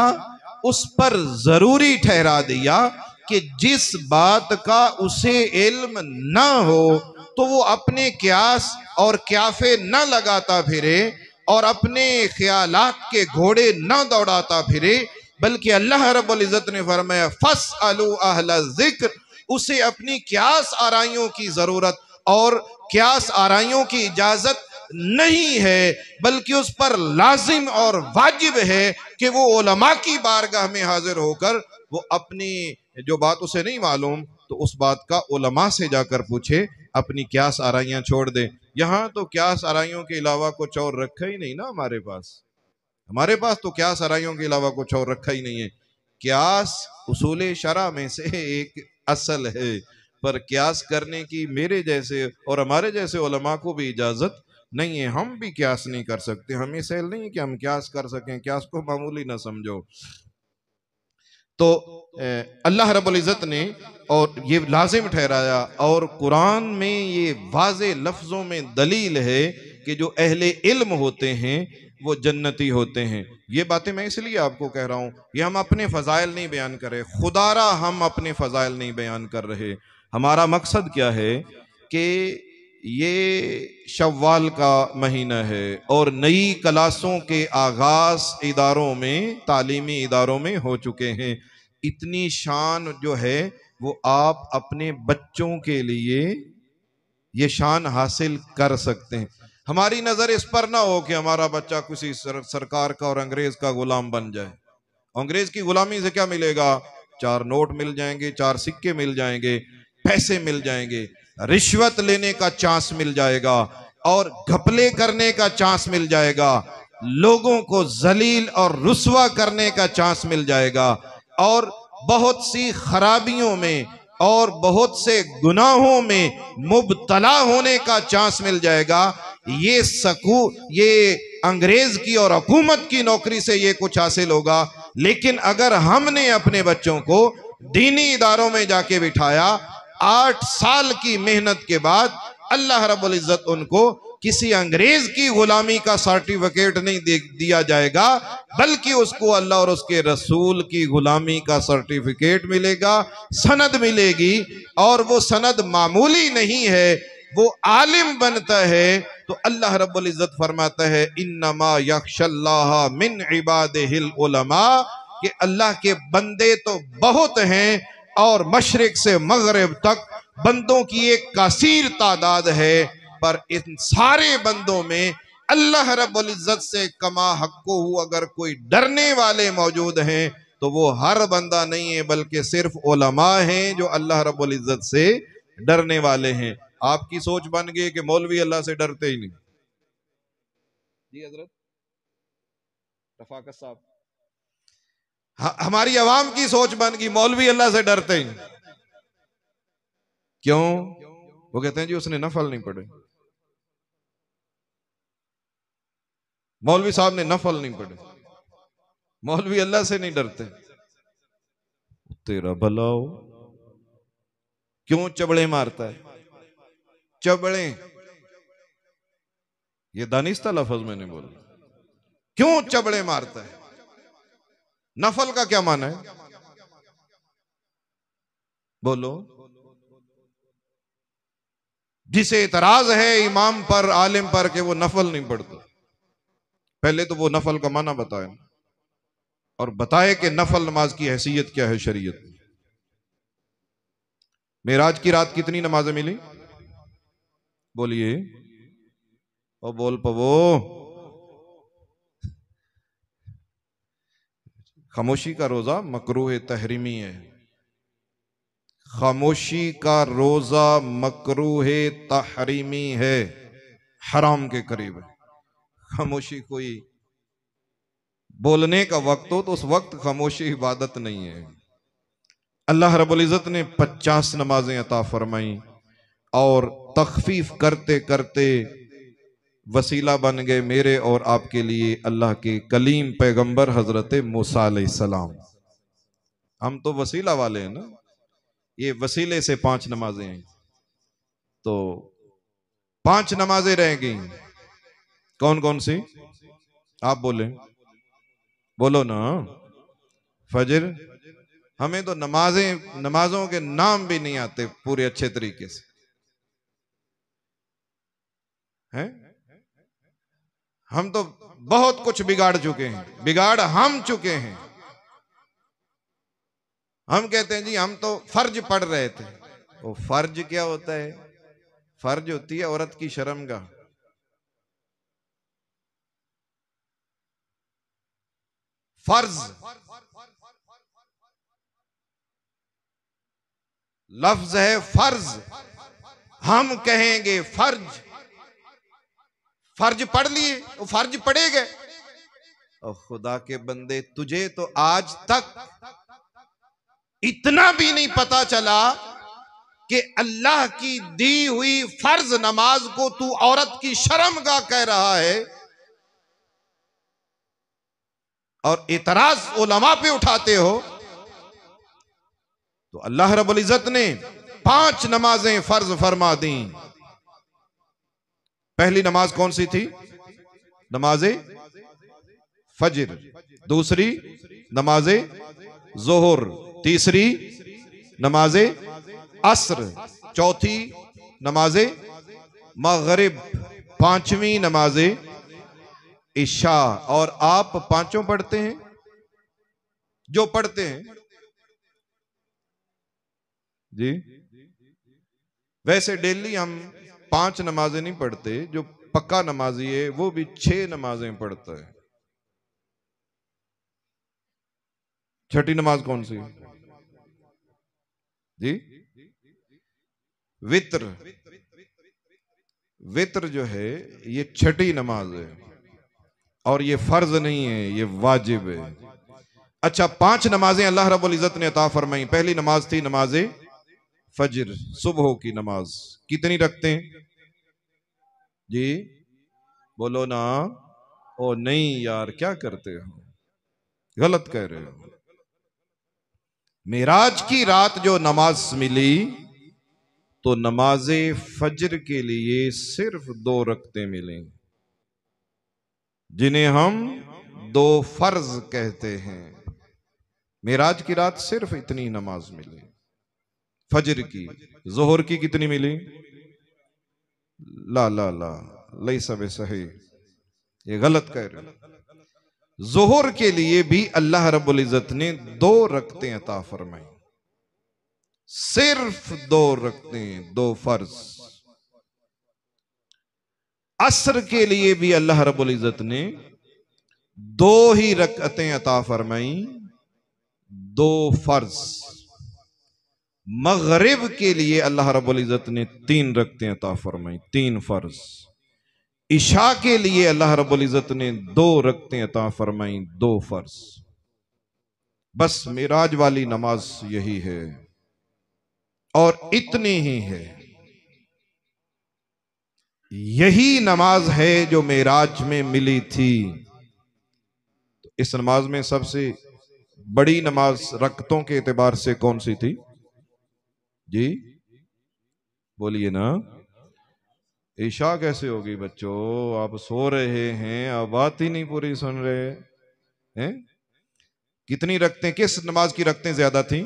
उस पर जरूरी ठहरा दिया कि जिस बात का उसे इल्म ना हो तो वो अपने क्यास और क्याफे न लगाता फिरे और अपने ख्यालात के घोड़े न दौड़ाता फिरे, बल्कि अल्लाह रब्बुल इज्जत ने फरमाया फस्अलू अहला ज़िक्र, उसे अपनी क्यास आराइयों की जरूरत और क्यास आराइयों की इजाजत नहीं है, बल्कि उस पर लाजिम और वाजिब है कि वो उलमा की बारगाह में हाजिर होकर वो अपनी जो बात उसे नहीं मालूम तो उस बात का उलमा से जाकर पूछे, अपनी क्यास आराइयां छोड़ दे। यहाँ तो क्यास आराइयों के अलावा कुछ और रखा ही नहीं ना हमारे पास तो क्यास आराइयों के अलावा कुछ और रखा ही नहीं है। क्यास उसूले शरा में से एक असल है, पर क्यास करने की मेरे जैसे और हमारे जैसे उलमा को भी इजाजत नहीं है। हम भी क्यास नहीं कर सकते, हमें सहल नहीं कि हम क्यास कर सकें, क्यास को मामूली ना समझो। तो अल्लाह रब्बुल इज़्ज़त ने और ये लाजिम ठहराया, और कुरान में ये वाज़े लफ्ज़ों में दलील है कि जो अहले इल्म होते हैं वो जन्नती होते हैं। ये बातें मैं इसलिए आपको कह रहा हूँ, ये हम अपने फ़ज़ाइल नहीं बयान कर रहे, खुदारा हम अपने फ़ज़ाइल नहीं बयान कर रहे। हमारा मकसद क्या है कि ये शव्वाल का महीना है और नई क्लासों के आगाज़ इदारों में, तालीमी इदारों में हो चुके हैं। इतनी शान जो है वो आप अपने बच्चों के लिए ये शान हासिल कर सकते हैं। हमारी नजर इस पर ना हो कि हमारा बच्चा किसी सरकार का और अंग्रेज का गुलाम बन जाए। अंग्रेज की गुलामी से क्या मिलेगा? 4 नोट मिल जाएंगे, 4 सिक्के मिल जाएंगे, पैसे मिल जाएंगे, रिश्वत लेने का चांस मिल जाएगा और घपले करने का चांस मिल जाएगा, लोगों को जलील और रुस्वा करने का चांस मिल जाएगा, और बहुत सी खराबियों में और बहुत से गुनाहों में मुब्तला होने का चांस मिल जाएगा। ये अंग्रेज की और हुकूमत की नौकरी से ये कुछ हासिल होगा। लेकिन अगर हमने अपने बच्चों को दीनी इदारों में जाके बिठाया, 8 साल की मेहनत के बाद अल्लाह रब्बुल इज़्ज़त उनको किसी अंग्रेज की गुलामी का सर्टिफिकेट नहीं दिया जाएगा, बल्कि उसको अल्लाह और उसके रसूल की गुलामी का सर्टिफिकेट मिलेगा, सनद मिलेगी। और वो सनद मामूली नहीं है, वो आलिम बनता है। तो अल्लाह रब्बुल इज़्ज़त फरमाता है इन्नमा यख्शल्लाह मिन इबादिहिल उलमा, कि अल्लाह के बंदे तो बहुत हैं और मशरिक से मगरिब तक बंदों की एक कासीर तादाद है, पर इन सारे बंदों में अल्लाह रब्बुल इज़्ज़त से कमा हक्को अगर कोई डरने वाले मौजूद हैं तो वो हर बंदा नहीं है, बल्कि सिर्फ उलमा हैं जो अल्लाह रब्बुल इज़्ज़त से डरने वाले हैं। आपकी सोच बन गई कि मौलवी अल्लाह से डरते ही नहीं। जी हजरत रफाकत साहब, हमारी आवाम की सोच बन गई मौलवी अल्लाह से डरते ही नहीं। क्यों? वो कहते हैं जी उसने नफल नहीं पढ़े, मौलवी साहब ने नफल नहीं पढ़े, मौलवी अल्लाह से नहीं डरते। तेरा भला हो, क्यों चबड़े मारता है? चबड़े, ये दानिस्ता लफ्ज मैंने बोला, क्यों चबड़े मारता है? नफल का क्या माना है? बोलो। जिसे इतराज है इमाम पर, आलिम पर, कि वो नफल नहीं पढ़ता, पहले तो वो नफल का माना बताए और बताए कि नफल नमाज की हैसियत क्या है शरीयत में। मेराज की रात कितनी नमाजें मिली? बोलिए और बोल पवो। खामोशी का रोजा मकरूह तहरीमी है। खामोशी का रोजा मकरूह तहरीमी है, हराम के करीब है। खामोशी कोई बोलने का वक्त हो तो उस वक्त खामोशी इबादत नहीं है। अल्लाह रब्बुल इज़्ज़त ने 50 नमाजें अता फरमाई और तखफीफ करते करते वसीला बन गए मेरे और आपके लिए अल्लाह के कलीम पैगंबर हजरत मूसा अलैहिस्सलाम। हम तो वसीला वाले हैं ना, ये वसीले से 5 नमाजें हैं, तो 5 नमाजें रह गई। कौन कौन सी? आप बोले, बोलो ना। फजर, हमें तो नमाजों के नाम भी नहीं आते पूरे अच्छे तरीके से हैं। हम तो बहुत कुछ बिगाड़ चुके हैं, बिगाड़ हम चुके हैं। हम कहते हैं जी हम तो फर्ज पढ़ रहे थे। वो फर्ज क्या होता है? फर्ज होती है औरत की शर्मगाह। फर्ज लफ्ज है फर्ज, हम कहेंगे फर्ज। फर्ज पढ़ लिए, वो फर्ज पढ़े गए। और खुदा के बंदे, तुझे तो आज तक इतना भी नहीं पता चला कि अल्लाह की दी हुई फर्ज नमाज को तू औरत की शर्मगाह कह रहा है और इतराज उलमा पे उठाते हो। तो अल्लाह रब्बुल इज्जत ने 5 नमाजें फर्ज फरमा दी। पहली नमाज कौन सी थी? नमाजे फजर। दूसरी नमाजे जोहर। तीसरी नमाजे अस्र। चौथी नमाजे मगरिब। पांचवी नमाजे इशा। और आप पांचों पढ़ते हैं? जो पढ़ते हैं जी। वैसे डेली हम 5 नमाजें नहीं पढ़ते, जो पक्का नमाजी है वो भी 6 नमाजें पढ़ता है। छठी नमाज कौन सी जी? वित्र। वित्र जो है ये छठी नमाज है और ये फर्ज नहीं है, ये वाजिब है। अच्छा, 5 नमाजें अल्लाह रब्बुल इज्जत ने अता फरमाई। पहली नमाज थी नमाजे फजर, सुबह की नमाज। कितनी रखते हैं जी? बोलो ना। ओ नहीं यार, क्या करते हो, गलत कह रहे हो। मेराज की रात जो नमाज मिली तो नमाजे फजर के लिए सिर्फ 2 रकते मिले, जिन्हें हम 2 फर्ज कहते हैं। मेराज की रात सिर्फ इतनी नमाज मिली फजर की। जोहर की कितनी मिली? ला ला ला, लई सब सही, ये गलत कह रहे हो। जोहर के लिए भी अल्लाह रब्बुल इज्जत ने 2 रकतें अता फरमाई, सिर्फ 2 रकतें, 2 फर्ज। असर के लिए भी अल्लाह रब्बुल इज्जत ने 2 ही रकतें अता फरमाई, 2 फर्ज। मगरिब के लिए अल्लाह रब्बुल इज्जत ने 3 रकतें अता फरमाई, 3 फर्ज। इशा के लिए अल्लाह रब्बुल इज्जत ने 2 रकतें अता फरमाई, 2 फर्ज। बस मिराज वाली नमाज यही है और इतनी ही है। यही नमाज है जो मेराज में मिली थी। तो इस नमाज में सबसे बड़ी नमाज रकतों के एतबार से कौन सी थी जी? बोलिए ना। ईशा कैसे होगी बच्चों? आप सो रहे हैं, आप बात ही नहीं पूरी सुन रहे हैं। कितनी रखते, किस नमाज की रखते ज्यादा थी?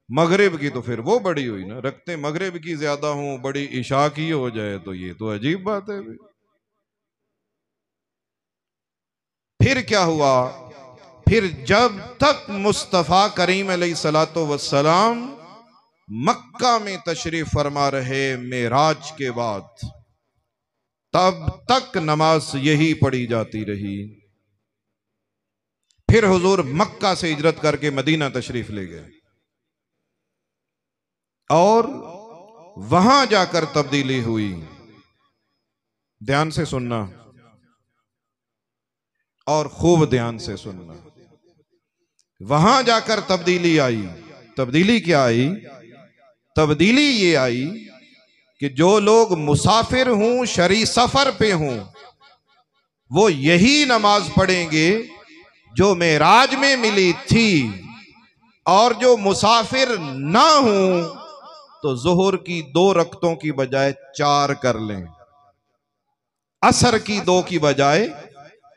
मगरिब की। तो फिर वो बड़ी हुई ना। रखते मगरिब की ज्यादा हूं, बड़ी ईशा की हो जाए तो ये तो अजीब बात है। फिर क्या हुआ? फिर जब तक मुस्तफा करीम अलैहिस्सलातो वस्सलाम मक्का में तशरीफ फरमा रहे मेराज के बाद, तब तक नमाज यही पढ़ी जाती रही। फिर हुजूर मक्का से हिजरत करके मदीना तशरीफ ले गए और वहां जाकर तब्दीली हुई। ध्यान से सुनना और खूब ध्यान से सुनना। वहां जाकर तब्दीली आई। तब्दीली क्या आई? तब्दीली ये आई कि जो लोग मुसाफिर हूं, शरी सफर पे हूं, वो यही नमाज पढ़ेंगे जो मेराज में मिली थी। और जो मुसाफिर ना हूं तो जोहर की 2 रकतों की बजाय 4 कर लें, असर की 2 की बजाय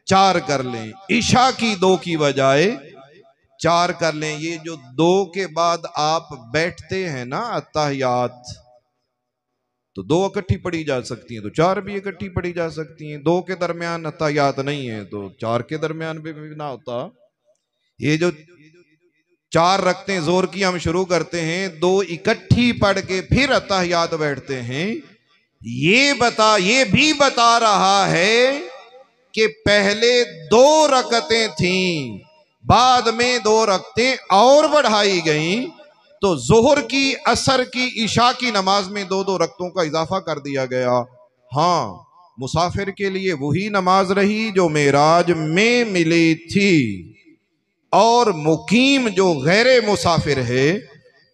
4 कर लें, ईशा की 2 की बजाय 4 कर लें। ये जो 2 के बाद आप बैठते हैं ना अत्तहियात, तो 2 इकट्ठी पढ़ी जा सकती हैं, तो 4 भी इकट्ठी पढ़ी जा सकती हैं। 2 के दरमियान अत्तहियात नहीं है तो 4 के दरमियान भी ना होता। ये जो 4 रखते हैं जोर की हम शुरू करते हैं, 2 इकट्ठी पढ़ के फिर अत्तहियात बैठते हैं। ये भी बता रहा है कि पहले 2 रकतें थीं, बाद में 2 रकतें और बढ़ाई गईं, तो जोहर की, असर की, ईशा की नमाज में 2-2 रकतों का इजाफा कर दिया गया। हां, मुसाफिर के लिए वही नमाज रही जो मेराज में मिली थी, और मुकीम जो गैर मुसाफिर है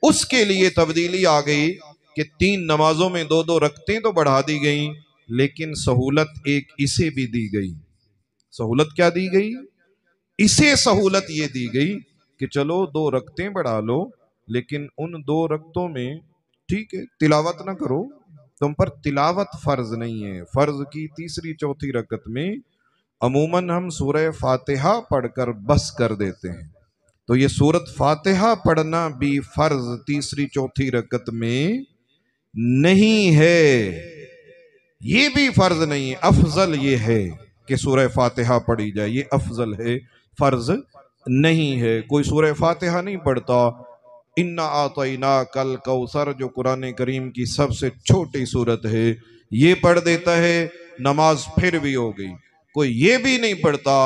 उसके लिए तब्दीली आ गई कि 3 नमाजों में 2-2 रकतें तो बढ़ा दी गई, लेकिन सहूलत एक इसे भी दी गई। सहूलत क्या दी गई? इसे सहूलत ये दी गई कि चलो 2 रकतें बढ़ा लो, लेकिन उन 2 रकतों में ठीक है तिलावत ना करो, तुम पर तिलावत फर्ज नहीं है। फर्ज की तीसरी चौथी रकत में अमूमन हम सूरह फातिहा पढ़कर बस कर देते हैं, तो ये सूरत फातिहा पढ़ना भी फर्ज तीसरी चौथी रकत में नहीं है, ये भी फर्ज नहीं है। अफजल ये है कि सूरह फातिहा पढ़ी जाए, ये अफजल है, फर्ज नहीं है। कोई सूरह फातिहा नहीं पढ़ता, इन्ना आतैना कल कौसर जो कुरान करीम की सबसे छोटी सूरत है ये पढ़ देता है, नमाज फिर भी हो गई। कोई ये भी नहीं पढ़ता,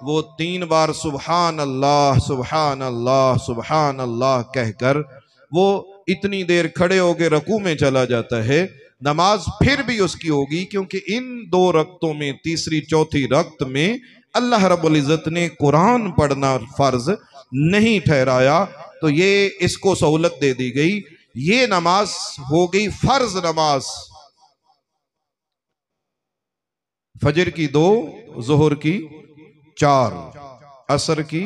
वो 3 बार सुभान अल्लाह सुभान अल्लाह सुभान अल्लाह कहकर वो इतनी देर खड़े होके रकू में चला जाता है, नमाज फिर भी उसकी होगी, क्योंकि इन 2 रक्तों में तीसरी चौथी रक्त में अल्लाह रब्बुल इज्जत ने कुरान पढ़ना फर्ज नहीं ठहराया, तो ये इसको सहूलत दे दी गई। ये नमाज हो गई फर्ज नमाज, फजर की 2, जोहर की 4, असर की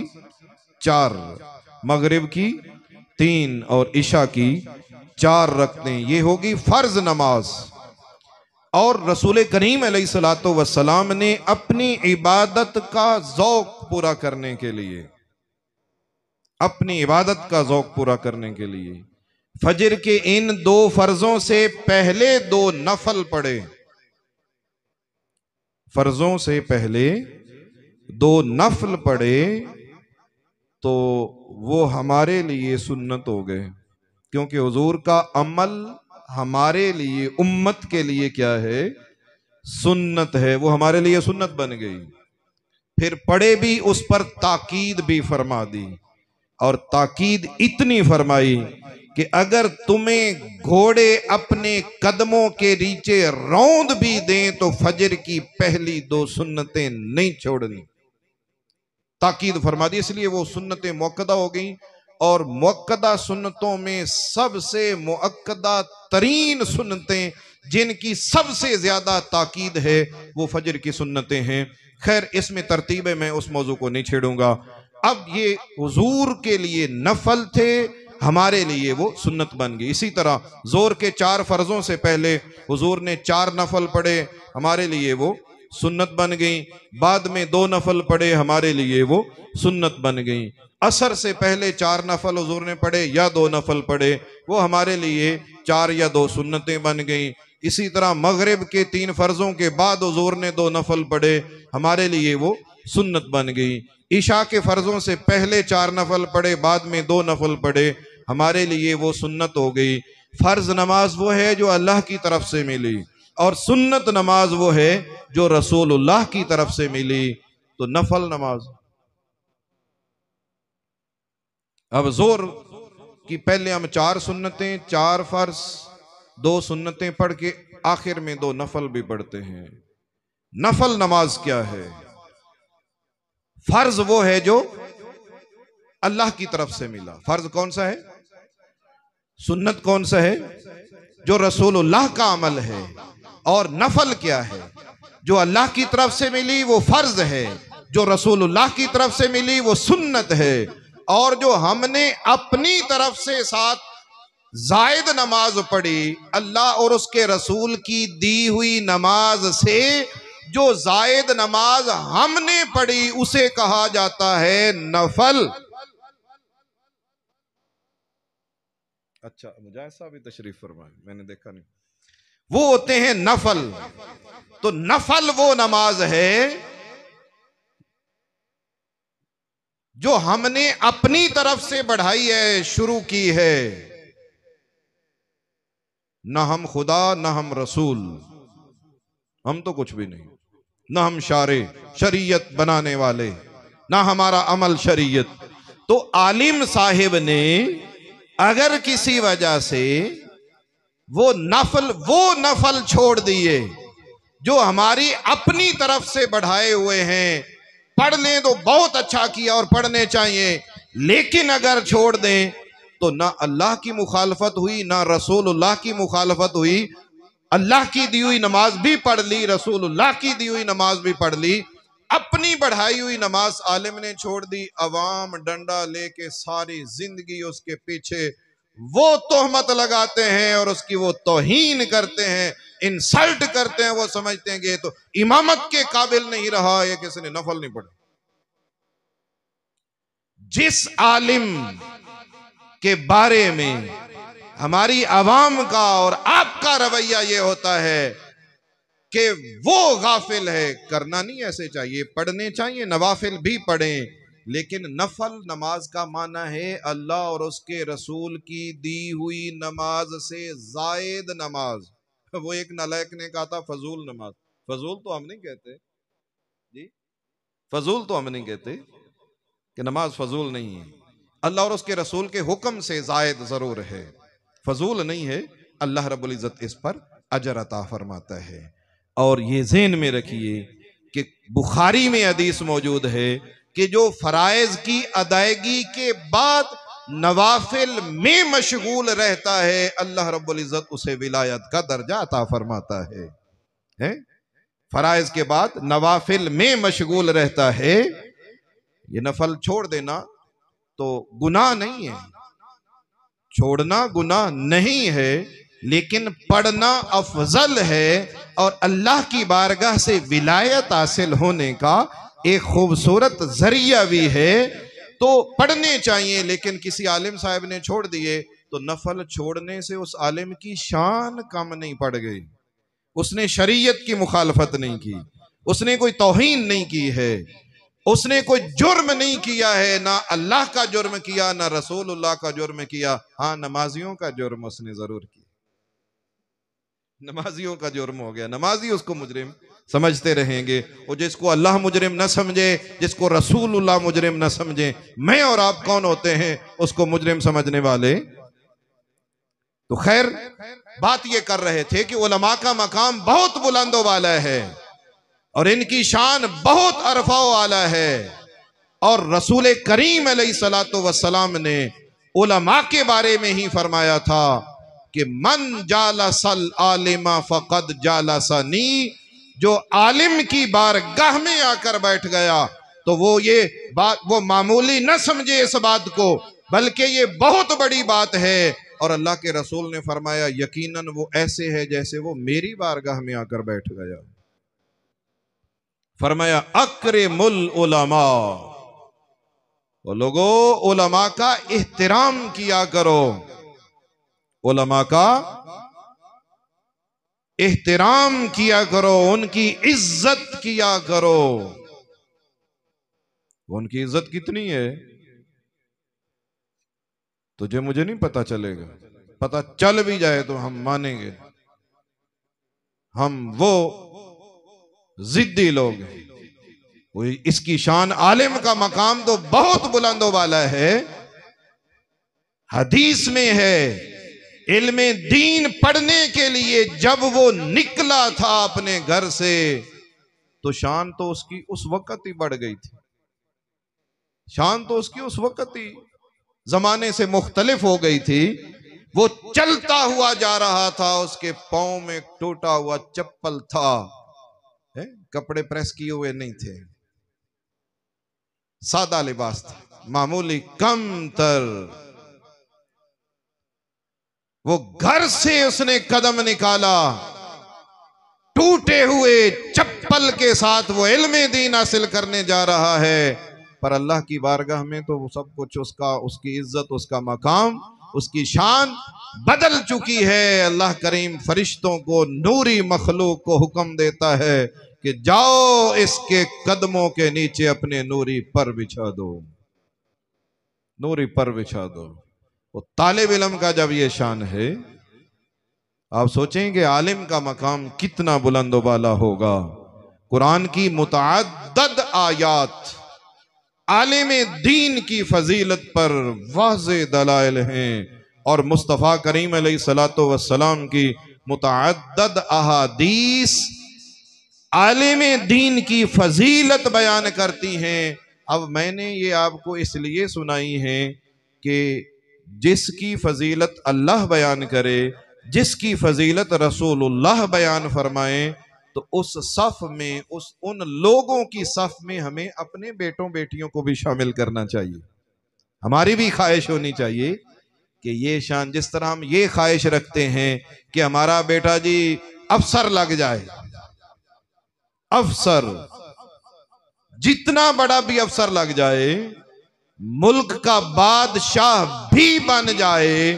4, मगरिब की 3 और इशा की 4 रकतें, ये होगी फर्ज नमाज। और रसूल करीम अलैहिस्सलातु वस्सलाम ने अपनी इबादत का ज़ौक पूरा करने के लिए, अपनी इबादत का ज़ौक पूरा करने के लिए फजर के इन 2 फर्जों से पहले 2 नफल पढ़े, फर्जों से पहले 2 नफल पढ़े, तो वो हमारे लिए सुन्नत हो गए, क्योंकि हुजूर का अमल हमारे लिए उम्मत के लिए क्या है, सुन्नत है, वो हमारे लिए सुन्नत बन गई। फिर पढ़े भी, उस पर ताकीद भी फरमा दी, और ताकीद इतनी फरमाई कि अगर तुम्हें घोड़े अपने कदमों के नीचे रौंद भी दें तो फजर की पहली 2 सुन्नतें नहीं छोड़नी, ताकीद फरमा दी। इसलिए वो सुन्नतें मुअक्कदा हो गई, और मुअक्कदा सुन्नतों में सबसे मुअक्कदा तरीन सुन्नतें जिनकी सबसे ज्यादा ताकीद है वो फजर की सुन्नतें हैं। खैर इसमें तरतीब है, मैं उस मौजू को नहीं छेड़ूंगा। अब ये हुजूर के लिए नफल थे, हमारे लिए वो सुन्नत बन गई। इसी तरह जोर के 4 फर्जों से पहले हुजूर ने 4 नफल पढ़े, हमारे लिए वो सुन्नत बन गई। बाद में 2 नफल पढ़े, हमारे लिए वो सुन्नत बन गई। असर से पहले 4 नफल हुजूर ने पढ़े या 2 नफल पढ़े, वो हमारे लिए 4 या 2 सुन्नतें बन गई। इसी तरह मगरिब के 3 फर्जों के बाद हुजूर ने 2 नफल पढ़े, हमारे लिए वो सुन्नत बन गई। ईशा के फर्जों से पहले 4 नफल पढ़े, बाद में 2 नफल पढ़े, हमारे लिए वो सुन्नत हो गई। फर्ज नमाज वो है जो अल्लाह की तरफ से मिली, और सुन्नत नमाज वो है जो रसूलुल्लाह की तरफ से मिली। तो नफल नमाज, अब जोर की पहले हम 4 सुन्नतें, 4 फर्ज, 2 सुन्नतें पढ़ के आखिर में 2 नफल भी पढ़ते हैं। नफल नमाज क्या है? फर्ज वो है जो अल्लाह की तरफ से मिला, फर्ज कौन सा है? सुन्नत कौन सा है? जो रसूलुल्लाह का अमल है। और नफल क्या है? जो अल्लाह की तरफ से मिली वो फर्ज है, जो रसूलुल्लाह की तरफ से मिली वो सुन्नत है, और जो हमने अपनी तरफ से साथ जायद नमाज पढ़ी, अल्लाह और उसके रसूल की दी हुई नमाज से जो जायद नमाज हमने पढ़ी उसे कहा जाता है नफल। अच्छा, मुजाहिद साहब भी तशरीफ फरमाए, मैंने देखा नहीं। वो होते हैं नफल। तो नफल वो नमाज है जो हमने अपनी तरफ से बढ़ाई है, शुरू की है। ना हम खुदा, ना हम रसूल, हम तो कुछ भी नहीं, ना हम शारे शरीयत बनाने वाले, ना हमारा अमल शरीयत। तो आलिम साहिब ने अगर किसी वजह से वो नफल छोड़ दिए जो हमारी अपनी तरफ से बढ़ाए हुए हैं, पढ़ लें तो बहुत अच्छा किया और पढ़ने चाहिए, लेकिन अगर छोड़ दें तो ना अल्लाह की मुखालफत हुई, ना रसूलुल्लाह की मुखालफत हुई। अल्लाह की दी हुई नमाज भी पढ़ ली, रसूलुल्लाह की दी हुई नमाज भी पढ़ ली, अपनी बढ़ाई हुई नमाज आलिम ने छोड़ दी, अवाम डंडा लेके सारी जिंदगी उसके पीछे वो तोहमत लगाते हैं और उसकी वो तौहीन करते हैं, इंसल्ट करते हैं। वो समझते हैं कि ये तो इमामत के काबिल नहीं रहा, ये किसी ने नफल नहीं पढ़ी। जिस आलिम के बारे में हमारी आवाम का और आपका रवैया ये होता है कि वो गाफिल है, करना नहीं ऐसे चाहिए, पढ़ने चाहिए, नवाफिल भी पढ़ें, लेकिन नफल नमाज का माना है अल्लाह और उसके रसूल की दी हुई नमाज से जायद नमाज। वो एक नालायक ने कहा था फजूल नमाज। फजूल तो हम नहीं कहते जी, फजूल तो हम नहीं कहते कि नमाज फजूल नहीं है, अल्लाह और उसके रसूल के हुक्म से जायद जरूर है, फजूल नहीं है। अल्लाह रब्बुल इज्जत इस पर अजर अता फरमाता है। और ये ज़हन में रखिए कि बुखारी में हदीस मौजूद है कि जो फराइज की अदायगी के बाद नवाफिल में मशगूल रहता है, अल्लाह रब्बुल इज्जत उसे विलायत का दर्जा अता फरमाता है? फराइज के बाद नवाफिल में मशगूल रहता है। ये नफल छोड़ देना तो गुनाह नहीं है, छोड़ना गुनाह नहीं है, लेकिन पढ़ना अफजल है और अल्लाह की बारगाह से विलायत हासिल होने का एक खूबसूरत जरिया भी है। तो पढ़ने चाहिए, लेकिन किसी आलिम साहब ने छोड़ दिए तो नफल छोड़ने से उस आलिम की शान कम नहीं पड़ गई, उसने शरीयत की मुखालफत नहीं की, उसने कोई तौहीन नहीं की है, उसने कोई जुर्म नहीं किया है, ना अल्लाह का जुर्म किया ना रसूलुल्लाह का जुर्म किया। हाँ, नमाजियों का जुर्म उसने जरूर किया, नमाजियों का जुर्म हो गया, नमाजी उसको मुजरिम समझते रहेंगे। और जिसको अल्लाह मुजरिम न समझे, जिसको रसूलुल्लाह मुजरिम न समझे, मैं और आप कौन होते हैं उसको मुजरिम समझने वाले। तो खैर, बात ये कर रहे थे कि उलमा का मकाम बहुत बुलंदों वाला है और इनकी शान बहुत अरफा वाला है। और रसूल करीम अलैहिस्सलातु वस्सलाम ने उलमा के बारे में ही फरमाया था कि मन जालसल आलिमा फकद जालसनी, जो आलिम की बारगाह में आकर बैठ गया तो वो ये बात वो मामूली न समझे इस बात को, बल्कि ये बहुत बड़ी बात है। और अल्लाह के रसूल ने फरमाया यकीनन वो ऐसे है जैसे वो मेरी बारगाह में आकर बैठ गया। फरमाया अक्रिमुल उलमा, वो लोगों उलमा का एहतराम किया करो, उलमा का एहतराम किया करो, उनकी इज्जत किया करो। उनकी इज्जत कितनी है तुझे मुझे नहीं पता चलेगा, पता चल भी जाए तो हम मानेंगे, हम वो जिद्दी लोग हैं। इसकी शान, आलिम का मकाम तो बहुत बुलंदों वाला है। हदीस में है इल्मे दीन पढ़ने के लिए जब वो निकला था अपने घर से तो शान तो उसकी उस वक्त ही बढ़ गई थी, शान तो उसकी उस वक्त ही जमाने से मुख्तलिफ हो गई थी। वो चलता हुआ जा रहा था, उसके पांव में टूटा हुआ चप्पल था, कपड़े प्रेस किए हुए नहीं थे, सादा लिबास था, मामूली कम तर। वो घर से उसने कदम निकाला, टूटे हुए चप्पल के साथ वो इल्मे दीन हासिल करने जा रहा है। पर अल्लाह की बारगाह में तो वो सब कुछ उसका, उसकी इज्जत, उसका मकाम, उसकी शान बदल चुकी है। अल्लाह करीम फरिश्तों को, नूरी मखलूक को हुक्म देता है कि जाओ इसके कदमों के नीचे अपने नूरी पर बिछा दो, नूरी पर बिछा दो। वो तालिब इल्म का जब ये शान है, आप सोचेंगे आलिम का मकाम कितना बुलंद वाला होगा। कुरान की मुतअद्दिद आयात आलिम दीन की फजीलत पर वाज़े दलाइल हैं और मुस्तफ़ा करीम अलैहिस्सलातु वस्सलाम की मुतअद्दिद अहादीस आलिम दीन की फजीलत बयान करती हैं। अब मैंने ये आपको इसलिए सुनाई है कि जिसकी फजीलत अल्लाह बयान करे, जिसकी फजीलत रसूलुल्लाह बयान फरमाए, तो उस सफ में, उन लोगों की सफ में हमें अपने बेटों बेटियों को भी शामिल करना चाहिए। हमारी भी ख्वाहिश होनी चाहिए कि ये शान, जिस तरह हम ये ख्वाहिश रखते हैं कि हमारा बेटा जी अफसर लग जाए, अफसर, जितना बड़ा भी अफसर लग जाए, मुल्क का बादशाह भी बन जाए,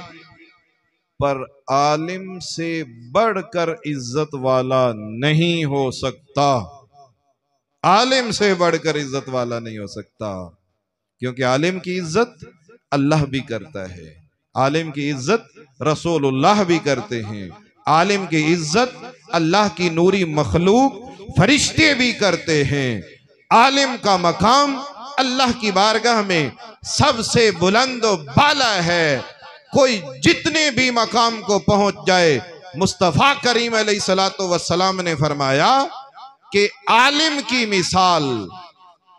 पर आलिम से बढ़कर इज्जत वाला नहीं हो सकता। आलिम से बढ़कर इज्जत वाला नहीं हो सकता, क्योंकि आलिम की इज्जत अल्लाह भी करता है, आलिम की इज्जत रसूलुल्लाह भी करते हैं, आलिम की इज्जत अल्लाह की नूरी मखलूक फरिश्ते भी करते हैं। आलिम का मकाम अल्लाह की बारगाह में सबसे बुलंद व बाला है। कोई जितने भी मकाम को पहुंच जाए, मुस्तफा करीम अलैहिस्सलातु वस्सलाम ने फरमाया कि आलिम की मिसाल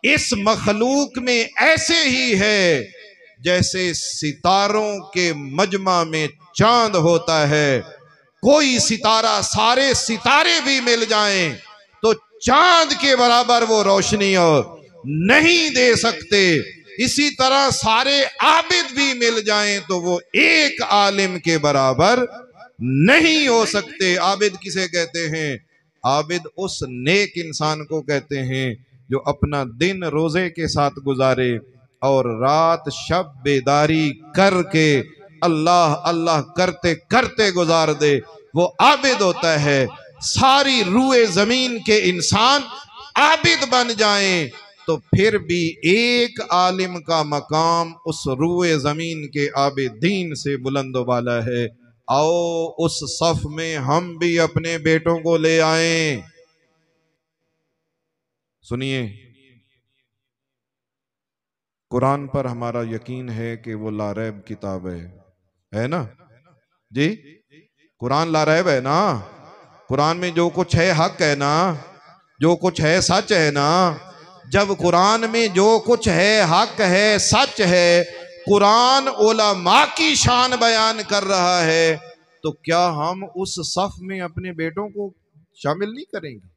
इस मखलूक में ऐसे ही है जैसे सितारों के मजमा में चांद होता है। कोई सितारा, सारे सितारे भी मिल जाएं तो चांद के बराबर वो रोशनी नहीं दे सकते। इसी तरह सारे आबिद भी मिल जाएं तो वो एक आलिम के बराबर नहीं हो सकते। आबिद किसे कहते हैं? आबिद उस नेक इंसान को कहते हैं जो अपना दिन रोजे के साथ गुजारे और रात शब बेदारी करके अल्लाह अल्लाह करते करते गुजार दे, वो आबिद होता है। सारी रूए जमीन के इंसान आबिद बन जाएं तो फिर भी एक आलिम का मकाम उस रूए जमीन के आबिदीन से बुलंद वाला है। आओ उस सफ में हम भी अपने बेटों को ले आएं। सुनिए, कुरान पर हमारा यकीन है कि वो लारैब किताब है ना जी? कुरान लारैब है ना? कुरान में जो कुछ है हक है ना, जो कुछ है सच है ना? जब कुरान में जो कुछ है हक है, सच है, कुरान उलमा की शान बयान कर रहा है, तो क्या हम उस सफ में अपने बेटों को शामिल नहीं करेंगे?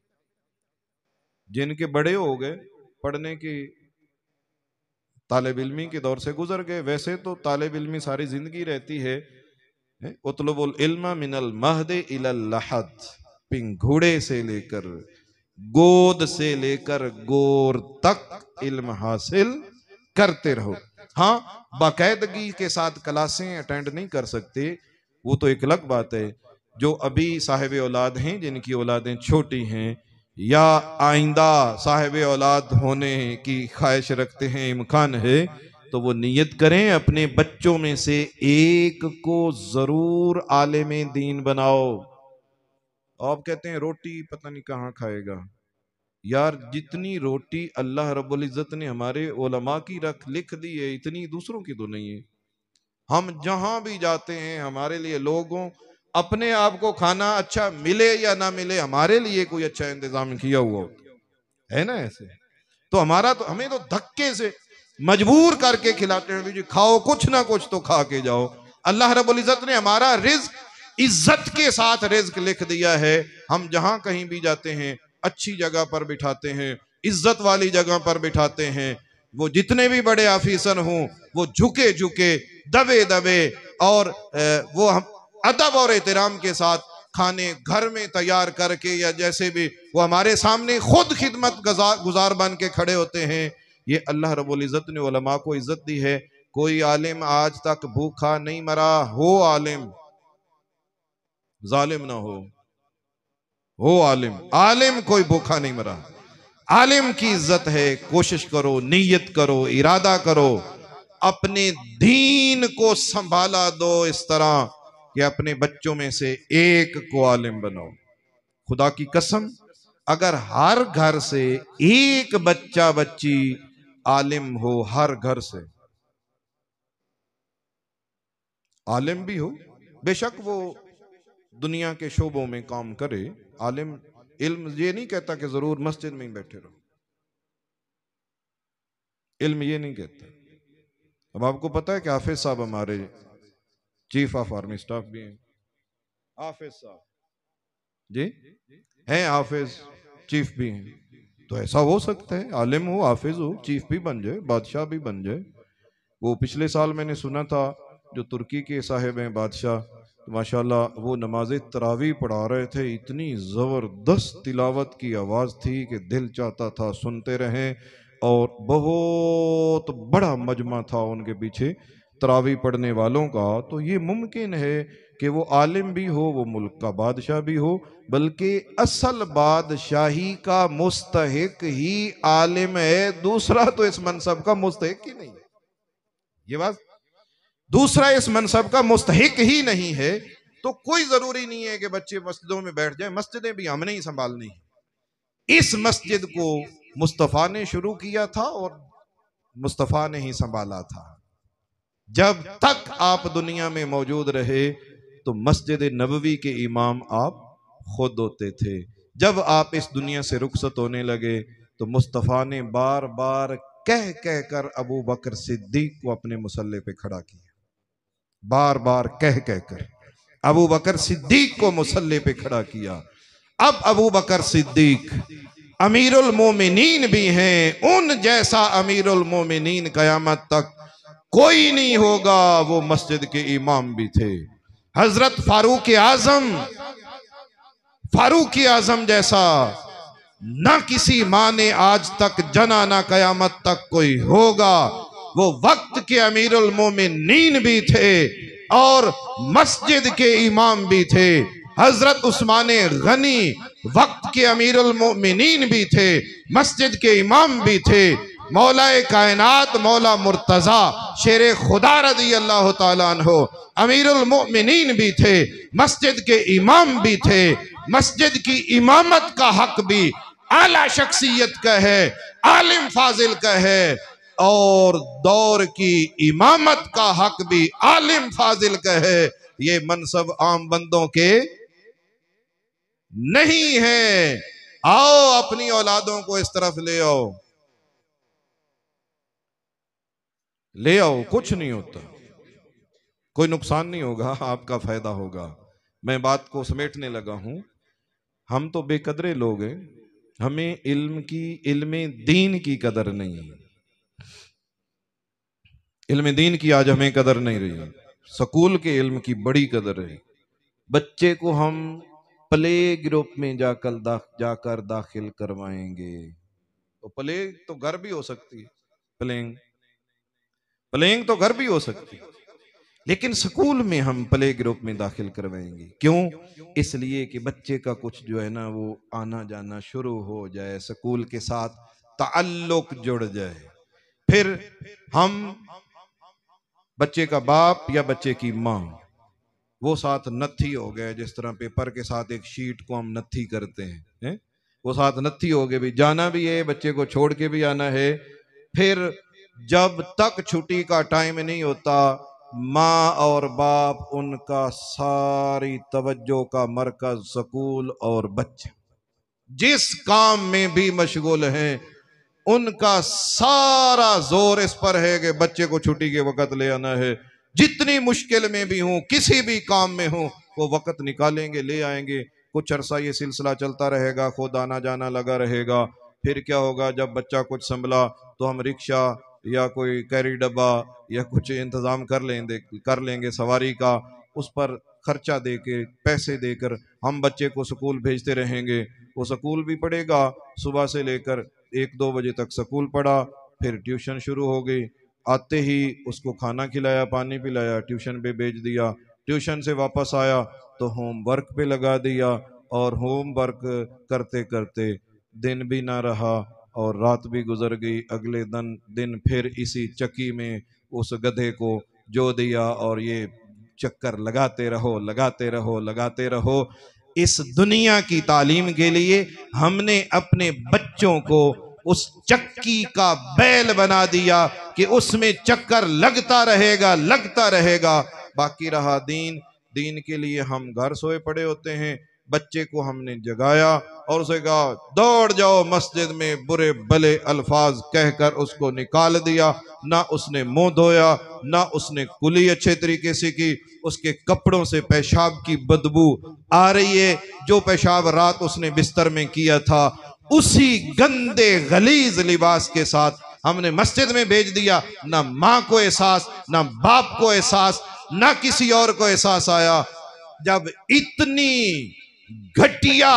जिनके बड़े हो गए, पढ़ने की तालिब इल्मी के दौर से गुजर गए। वैसे तो तालिब इल्मी सारी जिंदगी रहती है। उतलुबुल इल्मा मिनल महदे इलल लहद, पिंगुड़े से लेकर गोद से लेकर गोर तक इल्म हासिल करते रहो। हाँ, बाकायदगी के साथ क्लासें अटेंड नहीं कर सकते, वो तो एक अलग बात है। जो अभी साहिब औलाद हैं, जिनकी औलादें छोटी हैं, या आइंदा साहिब औलाद होने की ख्वाहिश रखते हैं, इम्कान है, तो वो नियत करें अपने बच्चों में से एक को जरूर आलिम दीन बनाओ। आप कहते हैं रोटी पता नहीं कहाँ खाएगा। यार, जितनी रोटी अल्लाह रब्बुल इज्जत ने हमारे उलमा की लिख दी है, इतनी दूसरों की तो नहीं है। हम जहां भी जाते हैं, हमारे लिए लोगों अपने आप को खाना अच्छा मिले या ना मिले, हमारे लिए कोई अच्छा इंतजाम किया हुआ है ना। ऐसे तो हमें तो धक्के से मजबूर करके खिलाते हैं, जी खाओ, कुछ ना कुछ तो खा के जाओ। अल्लाह रब्बुल इज्जत ने हमारा रिज्क इज्जत के साथ रिज्क लिख दिया है। हम जहां कहीं भी जाते हैं अच्छी जगह पर बिठाते हैं, इज्जत वाली जगह पर बिठाते हैं। वो जितने भी बड़े ऑफिसर हों, वो झुके झुके, दबे दबे, और वो हम अदब और एहतराम के साथ खाने घर में तैयार करके, या जैसे भी वो हमारे सामने खुद खिदमत गुजार बन के खड़े होते हैं। ये अल्लाह रब्बुल इज्जत ने उलमा को इज्जत दी है। कोई आलिम आज तक भूखा नहीं मरा हो, आलिम जालिम ना हो आलिम, आलिम कोई भूखा नहीं मरा। आलिम की इज्जत है। कोशिश करो, नीयत करो, इरादा करो, अपने दीन को संभाला दो इस तरह कि अपने बच्चों में से एक को आलिम बनाओ। खुदा की कसम, अगर हर घर से एक बच्चा बच्ची आलिम हो, हर घर से आलिम भी हो, बेशक वो दुनिया के शोबों में काम करे, आलिम इल्म ये नहीं कहता कि जरूर मस्जिद में ही बैठे रहो। इल्म ये नहीं कहता। अब आपको पता है कि हाफिज साहब हमारे चीफ ऑफ आर्मी स्टाफ भी हैं। हाफिज साहब जी हैं, हाफिज चीफ भी हैं। तो ऐसा हो सकता है आलिम हो, हाफिज हो, चीफ भी बन जाए, बादशाह भी बन जाए। वो पिछले साल मैंने सुना था जो तुर्की के साहिब हैं बादशाह, तो माशाल्लाह वो नमाज तरावी पढ़ा रहे थे। इतनी ज़बरदस्त तिलावत की आवाज़ थी कि दिल चाहता था सुनते रहें, और बहुत बड़ा मजमा था उनके पीछे तरावी पढ़ने वालों का। तो ये मुमकिन है कि वो आलिम भी हो, वो मुल्क का बादशाह भी हो, बल्कि असल बादशाही का मुस्तहिक ही आलिम है, दूसरा तो इस मनसब का मुस्तहिक ही नहीं है। ये बात, दूसरा इस मनसब का मुस्तहिक ही नहीं है। तो कोई जरूरी नहीं है कि बच्चे मस्जिदों में बैठ जाएं, मस्जिदें भी हमने ही संभालनी है। इस मस्जिद को मुस्तफ़ा ने शुरू किया था और मुस्तफ़ा ने ही संभाला था। जब तक आप दुनिया में मौजूद रहे तो मस्जिद नबवी के इमाम आप खुद होते थे। जब आप इस दुनिया से रुखसत होने लगे तो मुस्तफ़ा ने बार बार कह कह कर अबू बकर सिद्दीक को अपने मुसल्ले पे खड़ा किया। बार बार कह कह कर अबू बकर सिद्दीक को मुसल्ले पे खड़ा किया। अब अबू बकर सिद्दीक अमीरुल मोमिनीन भी हैं, उन जैसा अमीरुल मोमिनीन कयामत तक कोई नहीं होगा। वो मस्जिद के इमाम भी थे। हजरत फारूक आजम जैसा ना किसी माँ ने आज तक जना, ना कयामत तक कोई होगा। वो वक्त के अमीरुल मोमिनीन भी थे और मस्जिद के इमाम भी थे। हजरत उस्माने गनी वक्त के अमीरुल मोमिनीन भी थे, मस्जिद के इमाम भी थे। मौलाए कायनात मौला मुर्तजा शेरे खुदा रज़ी अल्लाह ताला अन्हु अमीरुल मोमिनीन भी थे, मस्जिद के इमाम भी थे। मस्जिद की इमामत का हक भी आला शख्सियत का है, आलिम फाजिल का है, और दौर की इमामत का हक भी आलिम फाजिल का है। ये मनसब आम बंदों के नहीं है। आओ अपनी औलादों को इस तरफ ले आओ, ले आओ, कुछ नहीं होता, कोई नुकसान नहीं होगा, आपका फायदा होगा। मैं बात को समेटने लगा हूं। हम तो बेकदरे लोग हैं, हमें इल्म दीन की कदर नहीं है। इल्म दीन की आज हमें कदर नहीं रही। स्कूल के इल्म की बड़ी कदर है। बच्चे को हम प्ले ग्रुप में जाकर दाखिल करवाएंगे। तो प्ले तो घर भी हो सकती है, प्लेइंग तो घर भी हो सकती है, लेकिन स्कूल में हम प्ले ग्रुप में दाखिल करवाएंगे। क्यों? इसलिए कि बच्चे का कुछ जो है ना वो आना जाना शुरू हो जाए, स्कूल के साथ ताल्लुक जुड़ जाए। फिर हम बच्चे का बाप या बच्चे की माँ वो साथ नत्थी हो गए, जिस तरह पेपर के साथ एक शीट को हम नत्थी करते हैं, वो साथ नत्थी हो गए। भी जाना भी है, बच्चे को छोड़ के भी आना है। फिर जब तक छुट्टी का टाइम नहीं होता, माँ और बाप उनका सारी तवज्जो का मरकज स्कूल और बच्चे जिस काम में भी मशगूल हैं, उनका सारा जोर इस पर है कि बच्चे को छुट्टी के वक्त ले आना है। जितनी मुश्किल में भी हूं, किसी भी काम में हूं, वो वक्त निकालेंगे, ले आएंगे। कुछ अरसा ये सिलसिला चलता रहेगा, खुद आना जाना लगा रहेगा। फिर क्या होगा, जब बच्चा कुछ संभला तो हम रिक्शा या कोई कैरी डब्बा या कुछ इंतजाम कर लेंगे सवारी का, उस पर खर्चा दे के पैसे देकर हम बच्चे को स्कूल भेजते रहेंगे। वो स्कूल भी पढ़ेगा, सुबह से लेकर 1-2 बजे तक स्कूल पढ़ा, फिर ट्यूशन शुरू हो गई। आते ही उसको खाना खिलाया, पानी पिलाया, ट्यूशन पे भेज दिया। ट्यूशन से वापस आया तो होमवर्क पे लगा दिया, और होमवर्क करते करते दिन भी ना रहा और रात भी गुजर गई। अगले दिन फिर इसी चक्की में उस गधे को जो दिया, और ये चक्कर लगाते रहो। इस दुनिया की तालीम के लिए हमने अपने बच्चों को उस चक्की का बैल बना दिया कि उसमें चक्कर लगता रहेगा। बाकी रहा दीन के लिए हम घर सोए पड़े होते हैं। बच्चे को हमने जगाया और उसे कहा दौड़ जाओ मस्जिद में, बुरे भले अल्फाज कहकर उसको निकाल दिया। ना उसने मुंह धोया, ना उसने कुली अच्छे तरीके से की। उसके कपड़ों से पेशाब की बदबू आ रही है। जो पेशाब रात उसने बिस्तर में किया था, उसी गंदे गलीज लिबास के साथ हमने मस्जिद में भेज दिया। ना माँ को एहसास, ना बाप को एहसास, ना किसी और को एहसास आया। जब इतनी घटिया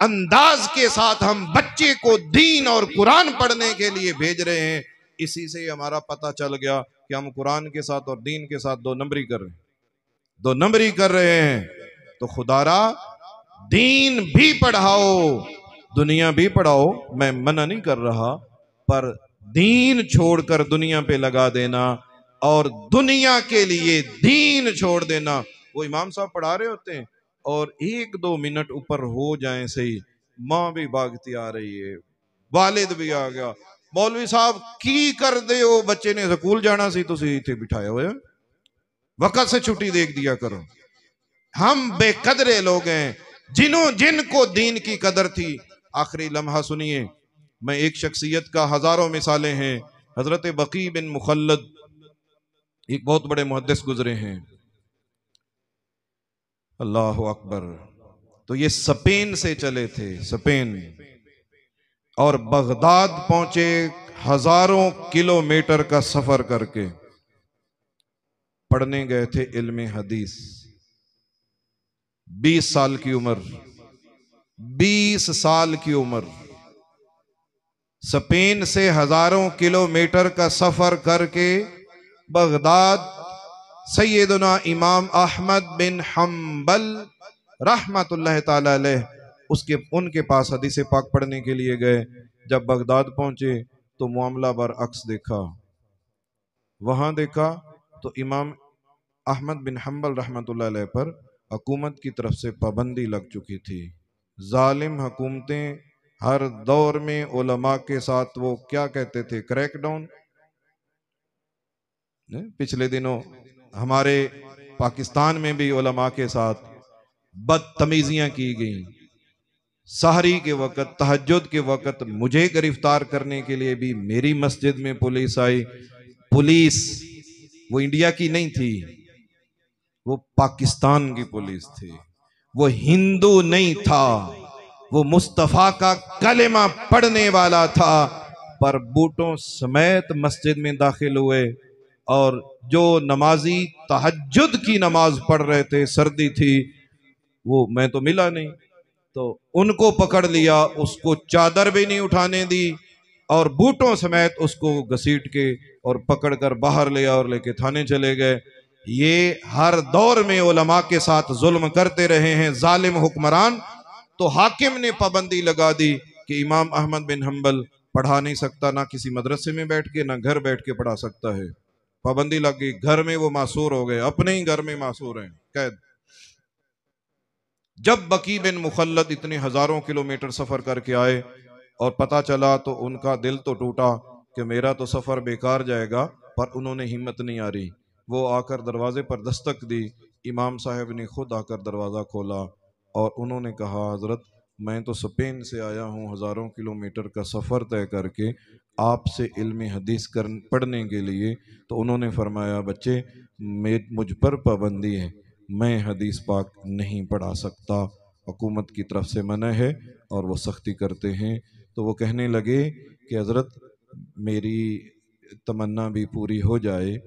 अंदाज के साथ हम बच्चे को दीन और कुरान पढ़ने के लिए भेज रहे हैं, इसी से हमारा पता चल गया कि हम कुरान के साथ और दीन के साथ दो नंबरी कर रहे हैं, दो नंबरी कर रहे हैं। तो खुदारा दीन भी पढ़ाओ, दुनिया भी पढ़ाओ, मैं मना नहीं कर रहा, पर दीन छोड़कर दुनिया पे लगा देना और दुनिया के लिए दीन छोड़ देना। वो इमाम साहब पढ़ा रहे होते हैं और 1-2 मिनट ऊपर हो जाए सही, माँ भी भागती आ रही है, वालिद भी आ गया, मौलवी साहब की कर दे हो, बच्चे ने स्कूल जाना सी, तुसी इथे बिठाया हुए वक्त से छुट्टी देख दिया करो। हम बेकदरे लोग हैं जिनको दीन की कदर थी। आखिरी लम्हा सुनिए, मैं एक शख्सियत का हजारों मिसालें हैं। हजरत बकी बिन मुखल्लद एक बहुत बड़े मुहद्दिस गुजरे हैं, अल्लाह अकबर। तो ये स्पेन से चले थे, स्पेन, और बगदाद पहुंचे हजारों किलोमीटर का सफर करके। पढ़ने गए थे इल्मे हदीस। 20 साल की उम्र, 20 साल की उम्र, स्पेन से हजारों किलोमीटर का सफर करके बगदाद सैयदना इमाम अहमद बिन हम्बल रहमतुल्लाह ताला अलैह उनके पास हदीस पाक पढ़ने के लिए गए। जब बगदाद पहुंचे तो मामला बरअक्स देखा। वहां देखा तो इमाम अहमद बिन हम्बल रहमतुल्लाह अलैह पर हुकूमत की तरफ से पाबंदी लग चुकी थी। जालिम हुकूमतें हर दौर में उलमा के साथ वो क्या कहते थे, क्रैकडाउन। पिछले दिनों हमारे पाकिस्तान में भी उलमा के साथ बदतमीजियां की गई। सहरी के वक़्त, तहज्जुद के वक़्त मुझे गिरफ्तार करने के लिए भी मेरी मस्जिद में पुलिस आई। पुलिस वो इंडिया की नहीं थी, वो पाकिस्तान की पुलिस थी। वो हिंदू नहीं था, वो मुस्तफा का कलेमा पढ़ने वाला था, पर बूटों समेत मस्जिद में दाखिल हुए और जो नमाजी तहज्जुद की नमाज पढ़ रहे थे, सर्दी थी, वो मैं तो मिला नहीं, तो उनको पकड़ लिया, उसको चादर भी नहीं उठाने दी और बूटों समेत उसको घसीट के और पकड़कर बाहर ले और लेके थाने चले गए। ये हर दौर में उलमा के साथ जुल्म करते रहे हैं जालिम हुक्मरान। तो हाकिम ने पाबंदी लगा दी कि इमाम अहमद बिन हम्बल पढ़ा नहीं सकता, ना किसी मदरसे में बैठ के, ना घर बैठ के पढ़ा सकता है। पाबंदी लग गई, घर में वो मासूर हो गए, अपने ही घर में मासूर हैं, कैद। जब बकी बिन मुखल्लद इतने हजारों किलोमीटर सफर करके आए और पता चला तो उनका दिल तो टूटा कि मेरा तो सफर बेकार जाएगा, पर उन्होंने हिम्मत नहीं आ रही। वो आकर दरवाजे पर दस्तक दी। इमाम साहब ने खुद आकर दरवाज़ा खोला और उन्होंने कहा, हजरत मैं तो स्पेन से आया हूँ हज़ारों किलोमीटर का सफ़र तय करके आपसे इल्म हदीस पढ़ने के लिए। तो उन्होंने फरमाया, बच्चे मुझ पर पाबंदी है, मैं हदीस पाक नहीं पढ़ा सकता, हुकूमत की तरफ से मना है और वो सख्ती करते हैं। तो वो कहने लगे कि हज़रत मेरी तमन्ना भी पूरी हो जाए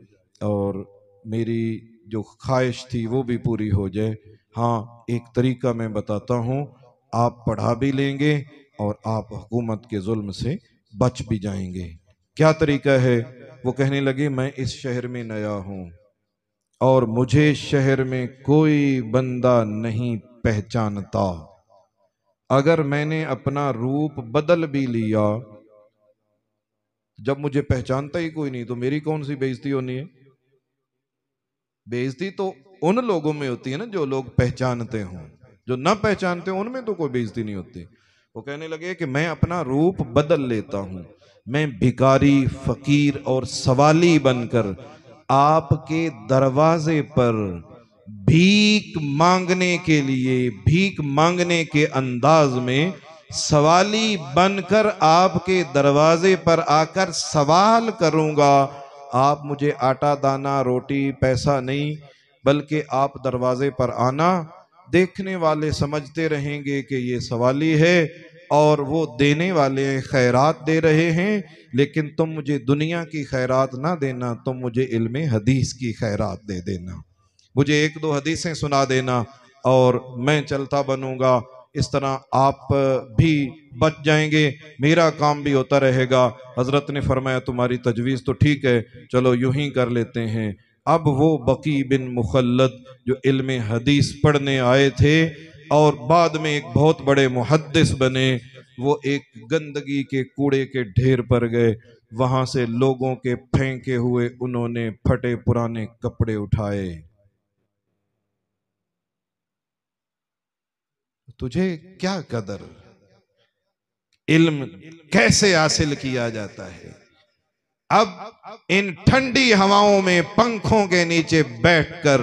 और मेरी जो ख्वाहिश थी वो भी पूरी हो जाए। हाँ, एक तरीका मैं बताता हूँ, आप पढ़ा भी लेंगे और आप हुकूमत के जुल्म से बच भी जाएंगे। क्या तरीका है? वो कहने लगे, मैं इस शहर में नया हूँ और मुझे शहर में कोई बंदा नहीं पहचानता। अगर मैंने अपना रूप बदल भी लिया, जब मुझे पहचानता ही कोई नहीं तो मेरी कौन सी बेइज्जती होनी है? बेइज्जती तो उन लोगों में होती है ना जो लोग पहचानते हों, जो ना पहचानते हो उनमें तो कोई बेइज्जती नहीं होती। वो कहने लगे कि मैं अपना रूप बदल लेता हूं, मैं भिखारी, फकीर और सवाली बनकर आपके दरवाजे पर भीख मांगने के लिए, भीख मांगने के अंदाज में सवाली बनकर आपके दरवाजे पर आकर सवाल करूंगा। आप मुझे आटा दाना, रोटी, पैसा नहीं, बल्कि आप दरवाजे पर आना, देखने वाले समझते रहेंगे कि ये सवाली है, और वो देने वाले हैं, खैरात दे रहे हैं, लेकिन तुम मुझे दुनिया की खैरात ना देना, तुम मुझे इल्म हदीस की खैरात दे देना, मुझे एक दो हदीसें सुना देना और मैं चलता बनूंगा। इस तरह आप भी बच जाएंगे, मेरा काम भी होता रहेगा। हजरत ने फरमाया तुम्हारी तजवीज़ तो ठीक है, चलो यूं ही कर लेते हैं। अब वो बकी बिन मुखल्लद जो इल्म हदीस पढ़ने आए थे और बाद में एक बहुत बड़े मुहद्दिस बने, वो एक गंदगी के कूड़े के ढेर पर गए, वहां से लोगों के फेंके हुए उन्होंने फटे पुराने कपड़े उठाए। तुझे क्या कदर, इल्म कैसे हासिल किया जाता है। अब इन ठंडी हवाओं में पंखों के नीचे बैठकर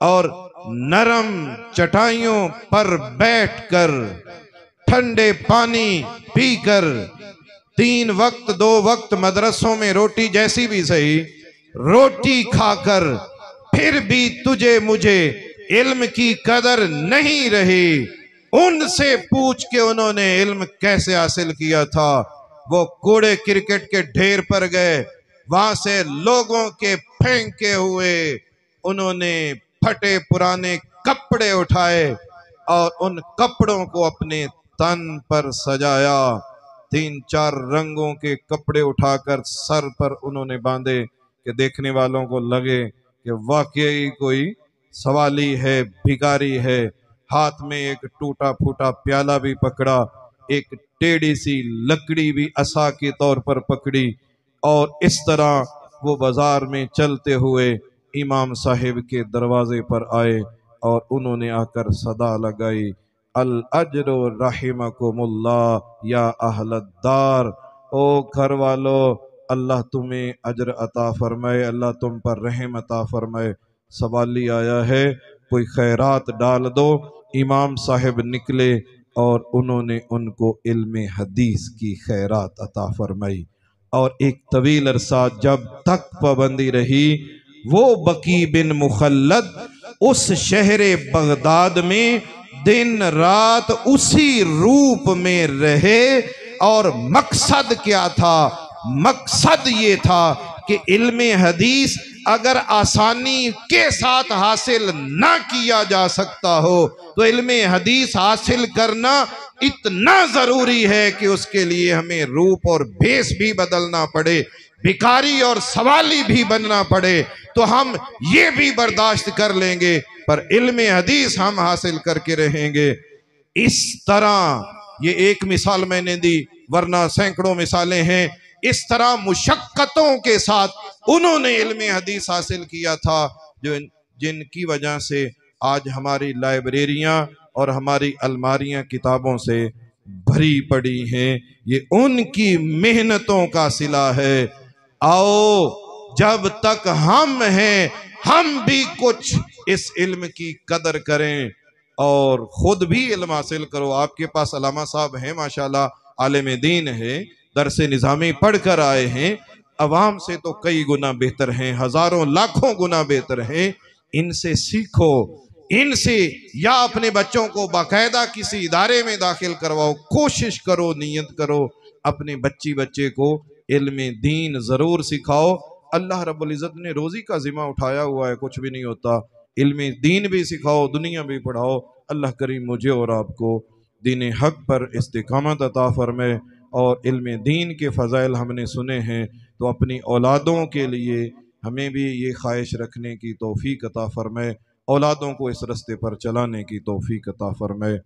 और नरम चटाइयों पर बैठकर ठंडे पानी पीकर, 3 वक्त 2 वक्त मदरसों में रोटी जैसी भी सही रोटी खाकर, फिर भी तुझे मुझे इल्म की कदर नहीं रही। उनसे पूछ के उन्होंने इल्म कैसे हासिल किया था। वो कूड़े क्रिकेट के ढेर पर गए, वहां से लोगों के फेंके हुए उन्होंने फटे पुराने कपड़े उठाए और उन कपड़ों को अपने तन पर सजाया। 3-4 रंगों के कपड़े उठाकर सर पर उन्होंने बांधे कि देखने वालों को लगे कि वाकई कोई सवाली है, भिखारी है। हाथ में एक टूटा फूटा प्याला भी पकड़ा, एक टेढ़ी सी लकड़ी भी असा के तौर पर पकड़ी और इस तरह वो बाजार में चलते हुए इमाम साहिब के दरवाजे पर आए और उन्होंने आकर सदा लगाई, अल अजरो रहिमकुमुल्लाह या अहलद्दार, ओ घर वालों अल्लाह तुम्हें अजर अता फरमाए, अल्लाह तुम पर रहम अता फरमाए। सवाली आया है, कोई खैरात डाल दो। इमाम साहिब निकले और उन्होंने उनको इल्म हदीस की खैरात अता फरमाई और एक तवील अरसा जब तक पाबंदी रही, वो बकी बिन मुखल्लद उस शहरे बगदाद में दिन रात उसी रूप में रहे। और मकसद क्या था? मकसद ये था कि इल्म हदीस अगर आसानी के साथ हासिल ना किया जा सकता हो तो इल्म हदीस हासिल करना इतना जरूरी है कि उसके लिए हमें रूप और भेष भी बदलना पड़े, भिखारी और सवाली भी बनना पड़े तो हम ये भी बर्दाश्त कर लेंगे, पर इल्म हदीस हम हासिल करके रहेंगे। इस तरह ये एक मिसाल मैंने दी, वरना सैकड़ों मिसालें हैं। इस तरह मुशक्कतों के साथ उन्होंने इल्म हदीस हासिल किया था, जो जिनकी वजह से आज हमारी लाइब्रेरियां और हमारी अलमारियां किताबों से भरी पड़ी हैं। ये उनकी मेहनतों का सिला है। आओ जब तक हम हैं हम भी कुछ इस इल्म की कदर करें और खुद भी इल्म हासिल करो। आपके पास अलामा साहब हैं माशाल्लाह, आलिम दीन है, दरस निज़ामी पढ़ कर आए हैं, अवाम से तो कई गुना बेहतर हैं, हजारों लाखों गुना बेहतर हैं। इनसे सीखो, इनसे या अपने बच्चों को बाकायदा किसी इदारे में दाखिल करवाओ, कोशिश करो, नियत करो, अपने बच्चे को इल्म दीन जरूर सिखाओ। अल्लाह रब्बुल इज़्ज़त ने रोजी का जिम्मा उठाया हुआ है, कुछ भी नहीं होता। इल्म दीन भी सिखाओ, दुनिया भी पढ़ाओ। अल्लाह करीम मुझे और आपको दीन हक पर इस्तिकामत अता फरमाए। और इल्म दीन के फ़ज़ाइल हमने सुने हैं तो अपनी औलादों के लिए हमें भी ये ख्वाहिश रखने की तौफीक अता फरमाए, औलादों को इस रस्ते पर चलाने की तौफीक अता फरमाए।